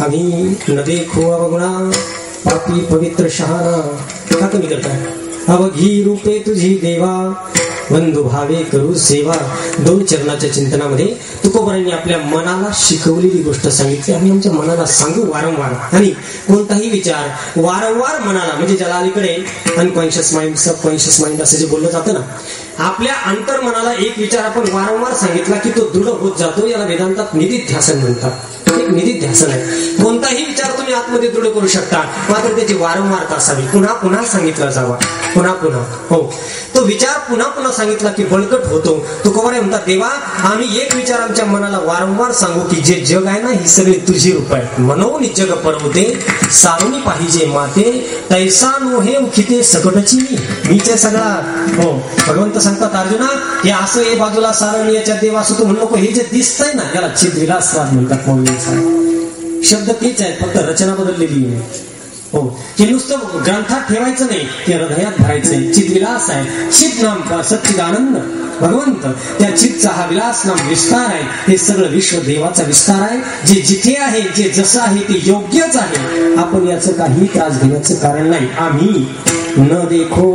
आम्ही नदे खोवा बघणा पापी पवित्र शहाणा का कमी करताय. अवघी रूपे तुझी देवा, बंधू भावे करू सेवा. 2 चरणाच्या चिंतनामध्ये तुकोबारांनी आपल्या मनाला शिकवलेली गोष्ट सांगितली. आम्ही आमच्या मनाला सांगू वारंवार. आणि कोणताही विचार वारंवार मनाला, म्हणजे ज्याला अलीकडे अनकॉन्शियस माइंड, सबकॉन्शियस माइंड असं जे बोललं जातं ना, आपल्या अंतर्मनाला एक विचार आपण वारंवार सांगितला की तो दृढ होत जातो. याला वेदांतात निदिध्यासन म्हणतात. एक निदिध्यासन आहे. कोणताही विचार तुम्ही आतमध्ये दृढ करू शकता, मात्र त्याची वारंवारता असावी. पुन्हा पुन्हा सांगितला जावा, पुन्हा पुन्हा. हो, तो विचार पुन्हा पुन्हा सांगितला की बळकट होतो. तुकोबाराय म्हणतात, देवा आम्ही एक विचार आमच्या मनाला वारंवार सांगू की जे जग आहे ना ही सगळी तुझी रूप आहे. म्हणून जग परवते सारुनी पाहिजे माते, तैसा नोहे उखिते सकटची मीच आहे सगळा. हो, भगवंत सांगतात अर्जुना, हे असं हे बाजूला सारण याच्या देवा असं तू म्हणू नको. हे जे दिसतंय ना याला चिद्विलासवाद म्हणतात. शब्द तेच आहेत, फक्त रचना बदललेली आहे. हो, हे नुसतं ग्रंथात ठेवायचं नाही, ते हृदयात भरायचंय. चिद्विलास आहे, चित नाम सच्चिदानंद भगवंत, त्या चितचा हा विलास नाम विस्तार आहे. हे सगळं विश्व देवाचा विस्तार आहे. जे जिथे आहे, जे जसं आहे ते योग्यच आहे. आपण याचं काही त्रास घेण्याचं कारण नाही. आम्ही न देखो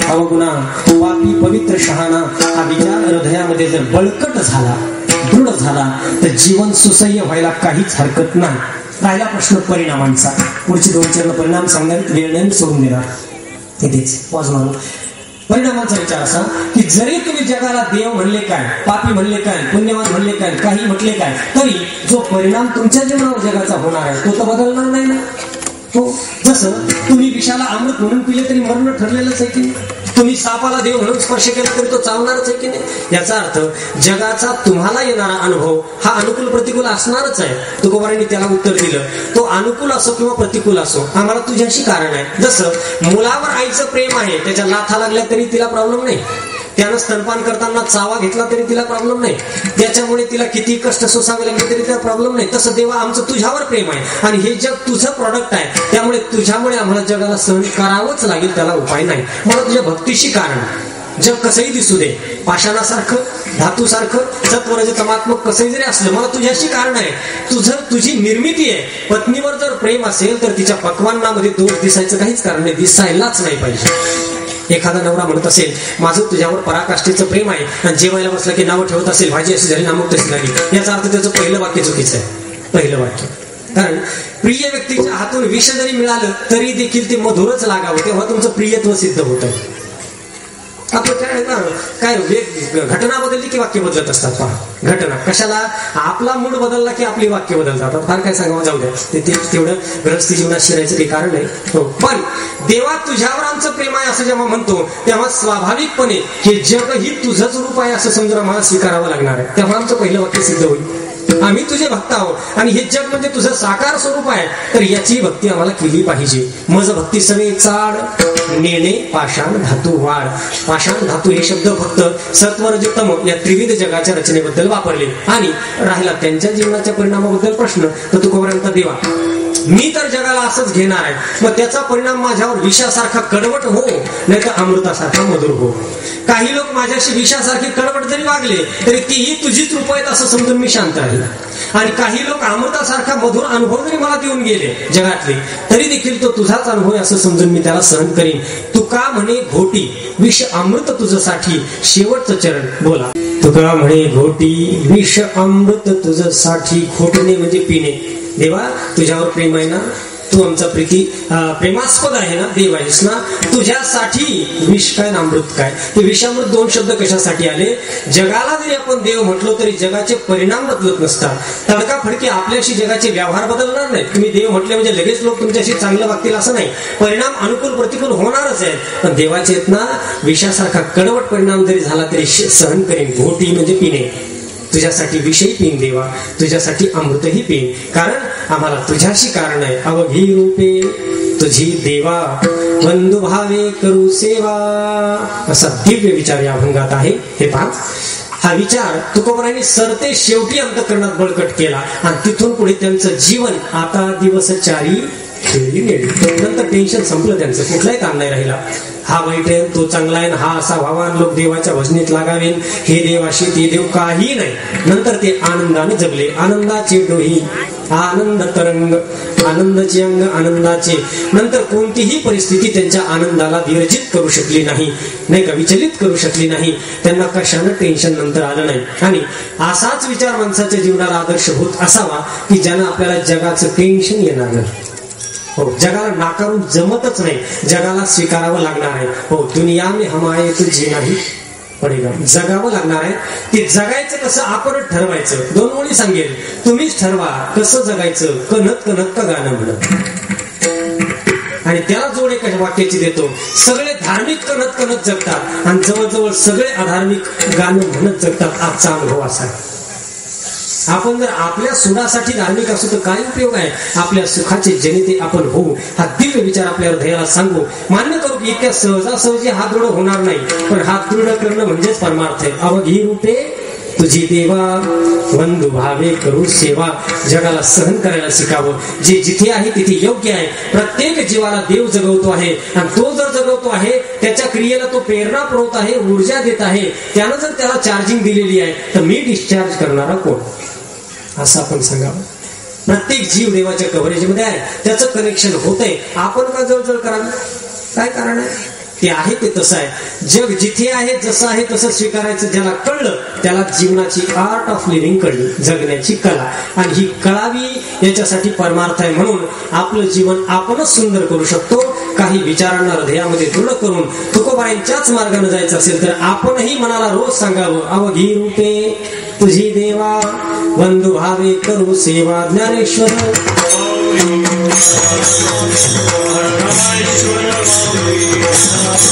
अवगुणा पापी पवित्र शहाणा हा विचार हृदयामध्ये जर बळकट झाला, दृढ झाला, तर जीवन सुसह्य व्हायला काहीच हरकत नाही. राहिला प्रश्न परिणामांचा. पुढचे 2 चरण परिणाम सांगणार, वेळ सोडून देणार. तिथेच पॉज मारून परिणामांचा विचार असा की जरी तुम्ही जगाला देव म्हणले काय, पापी म्हणले काय, पुण्यवान म्हणले काय, काही म्हटले काय, तरी जो परिणाम तुमच्या जीवनावर जगाचा होणार आहे तो तर बदलणार नाही ना. हो, जसं तुम्ही विषाला अमृत म्हणून पिले तरी मरण ठरलेलंच आहे की नाही. तुम्ही सापाला देव म्हणून स्पर्श केला तरी तो चावणारच आहे की नाही. याचा अर्थ जगाचा तुम्हाला येणारा अनुभव हा अनुकूल प्रतिकूल असणारच आहे. तुकोबारांनी त्याला उत्तर दिलं, तो अनुकूल असो किंवा प्रतिकूल असो, आम्हाला तुझ्याशी कारण आहे. जसं मुलावर आईचं प्रेम आहे, त्याच्या लाथा लागल्या तरी तिला प्रॉब्लेम नाही. त्यानं स्तनपान करताना चावा घेतला तरी तिला प्रॉब्लेम नाही, त्याच्यामुळे तिला किती कष्ट सोसावे लागले तरी त्याला प्रॉब्लेम नाही. तसं देवा आमचं तुझ्यावर प्रेम आहे आणि हे जग तुझं प्रॉडक्ट आहे, त्यामुळे तुझ्यामुळे आम्हाला जगाला सहन करावंच लागेल, त्याला उपाय नाही. मला तुझ्या भक्तीशी कारण, जग कसंही दिसू दे, पाषाणासारखं धातूसारखं सत्वरजतमात्मक कसंही जरी असलं, मला तुझ्याशी कारण आहे. तुझी निर्मिती आहे. पत्नीवर जर प्रेम असेल तर तिच्या पक्वान्नामध्ये दोष दिसायचं काहीच कारण नाही, दिसायलाच नाही पाहिजे. एखादा नवरा म्हणत असेल माझं तुझ्यावर पराकाष्ठेचं प्रेम आहे आणि जेवायला बसलं की नावं ठेवत असेल भाजी अशी झाली नामक तशी झाली, याचा अर्थ त्याचं पहिलं वाक्य चुकीचं आहे. पहिलं वाक्य, कारण प्रिय व्यक्तीच्या हातून विष जरी मिळालं तरी देखील ते मधुरच लागावं, तेव्हा तुमचं प्रियत्व सिद्ध होत आहे. आपलं काय घटना बदलली की वाक्य बदलत असतात. पहा घटना कशाला, आपला मूड बदलला की आपली वाक्य बदलतात. फार काय सांगावं, जाऊ द्या, ते तेवढं गृहस्थी जीवनात शिरायचं काही कारण नाही. हो, पण देवा तुझ्यावर आमचं प्रेम आहे असं जेव्हा म्हणतो तेव्हा स्वाभाविकपणे हे जग ही तुझंच रूप आहे असं समजून आम्हाला स्वीकारावं लागणार आहे. तेव्हा आमचं पहिलं वाक्य सिद्ध होईल, आम्ही तुझे भक्त आहोत आणि हे जग म्हणजे तुझं साकार स्वरूप आहे, तर याची भक्ती आम्हाला केली पाहिजे. मज भक्ती सवे चाड नेणे पाषाण धातू वाढ. पाषाण धातू हे शब्द फक्त सत्वरजतम या त्रिविध जगाच्या रचनेबद्दल वापरले आणि राहिला त्यांच्या जीवनाच्या परिणामाबद्दल प्रश्न, तर तुकोबारांचा देवा मी तर जगाला असंच घेणार आहे, मग त्याचा परिणाम माझ्यावर विषासारखा कडवट हो नाही तर अमृतासारखा मधुर हो. काही लोक माझ्याशी विषासारखी कडवट जरी वागले तरी तीही तुझीच रूप आहेत असं समजून मी शांत राहील, आणि काही लोक अमृतासारखा मधुर अनुभव जरी मला देऊन गेले जगातले तरी देखील तो तुझाच अनुभव असं समजून मी त्याला सहन करीन. तुका म्हणे घोटी विष अमृत तुझसाठी शेवटचं चरण बोला. तुका म्हणे घोटी विष अमृत तुझसाठी, घोटणे म्हणजे पिणे. देवा तुझ्यावर प्रेम आहे ना, तू आमचा प्रेमास्पद आहे ना, देव आहेस ना, तुझ्यासाठी विष काय ना अमृत काय. हे विषामृत दोन शब्द कशासाठी आले, जगाला जरी आपण देव म्हटलो तरी जगाचे परिणाम बदलत नसतात. तडकाफडकी आपल्याशी जगाचे व्यवहार बदलणार नाहीत. तुम्ही देव म्हटले म्हणजे लगेच लोक तुमच्याशी चांगलं वागतील असं नाही, परिणाम अनुकूल प्रतिकूल होणारच आहेत. पण देवाचे आहेत ना, विषासारखा कडवट परिणाम जरी झाला तरी सहन करेन. घोटी म्हणजे पिणे, तुझ्यासाठी विषयी पिन देवा, तुझ्यासाठी अमृतही पिन, कारण आम्हाला तुझ्याशी कारण आहे. अवघी रूपे तुझी देवा बंधू भावे करू सेवा, असा दिव्य विचार या अभंगात आहे. हे पहा, हा विचार तुकोबारांनी सरते शेवटी अंतःकरणात बळकट केला आणि तिथून पुढे त्यांचं जीवन आता दिवसचारी नंतर टेन्शन संपलं, त्यांचं कुठलाही काम नाही राहिला. हा वाईट आहे तो चांगला आहे, हा असा व्हावा, लोक देवाच्या भजनीत लागावेन, हे देवाशी ते देव, काही नाही. नंतर ते आनंदाने जगले. आनंदाचे डोही आनंद तरंग, आनंदाचे अंग आनंदाचे. नंतर कोणतीही परिस्थिती त्यांच्या आनंदाला विरजित करू शकली नाही का, विचलित करू शकली नाही. त्यांना कशानं टेन्शन नंतर आलं नाही. आणि असाच विचार माणसाच्या जीवनाला आदर्शभूत असावा की ज्यानं आपल्याला जगाचं टेन्शन येणार नाही. हो, जगाला नाकारून जमतच नाही, जगाला स्वीकारावं लागणार आहे. हो, दुनिया में हम आए तो जीना ही पडेगा, जगावं लागणार आहे. ते जगायचं कसं आपणच ठरवायचं. दोन ओळी सांगेल, तुम्हीच ठरवा कसं जगायचं, कणत कणत का गाणं म्हणत. आणि त्याला जोड एका वाक्याची देतो, सगळे धार्मिक कणत कणत जगतात आणि जवळजवळ सगळे अधार्मिक गाणं म्हणत जगतात. आजचा अनुभव असा आहे. आपण जर आपल्या सुखासाठी धार्मिक असू तर काय उपयोग आहे, आपल्या सुखाचे जनिते आपण होऊ. हा दिव्य विचार आपल्या हृदयाला सांगू. मान्य करू की इतक्या सहजासहजी हात दृढ होणार नाही, पण हात दृढ करणं म्हणजेच परमार्थ आहे. अवघी रूपे तुझी देवा बंधू भावे करू सेवा. जगाला सहन करायला शिकावं. जे जिथे आहे तिथे योग्य आहे. प्रत्येक जीवाला देव जगवतो आहे आणि तो जर जगवतो आहे त्याच्या क्रियेला तो प्रेरणा पुरवत आहे, ऊर्जा देत आहे. त्यानं जर त्याला चार्जिंग दिलेली आहे तर मी डिस्चार्ज करणारा कोण, असं आपण सांगावं. प्रत्येक जीव देवाच्या कव्हरेजमध्ये आहे, त्याचं कनेक्शन होतंय. आपण का जवळ करावं, काय कारण आहे. ते आहे ते तसं आहे. जग जिथे आहे जसं आहे तसं स्वीकारायचं. ज्याला कळलं त्याला जीवनाची आर्ट ऑफ लिव्हिंग कळली, जगण्याची कला. आणि ही कळावी याच्यासाठी परमार्थ आहे. म्हणून आपलं जीवन आपणच सुंदर करू शकतो. काही विचारांना हृदयामध्ये दृढ करून तुकोबारांच्याच मार्गाने जायचं असेल तर आपणही मनाला रोज सांगावं, अवघी रूपे तुझी देवा बंधू भावे करू सेवा. Dnyaneshwar Hare Krishna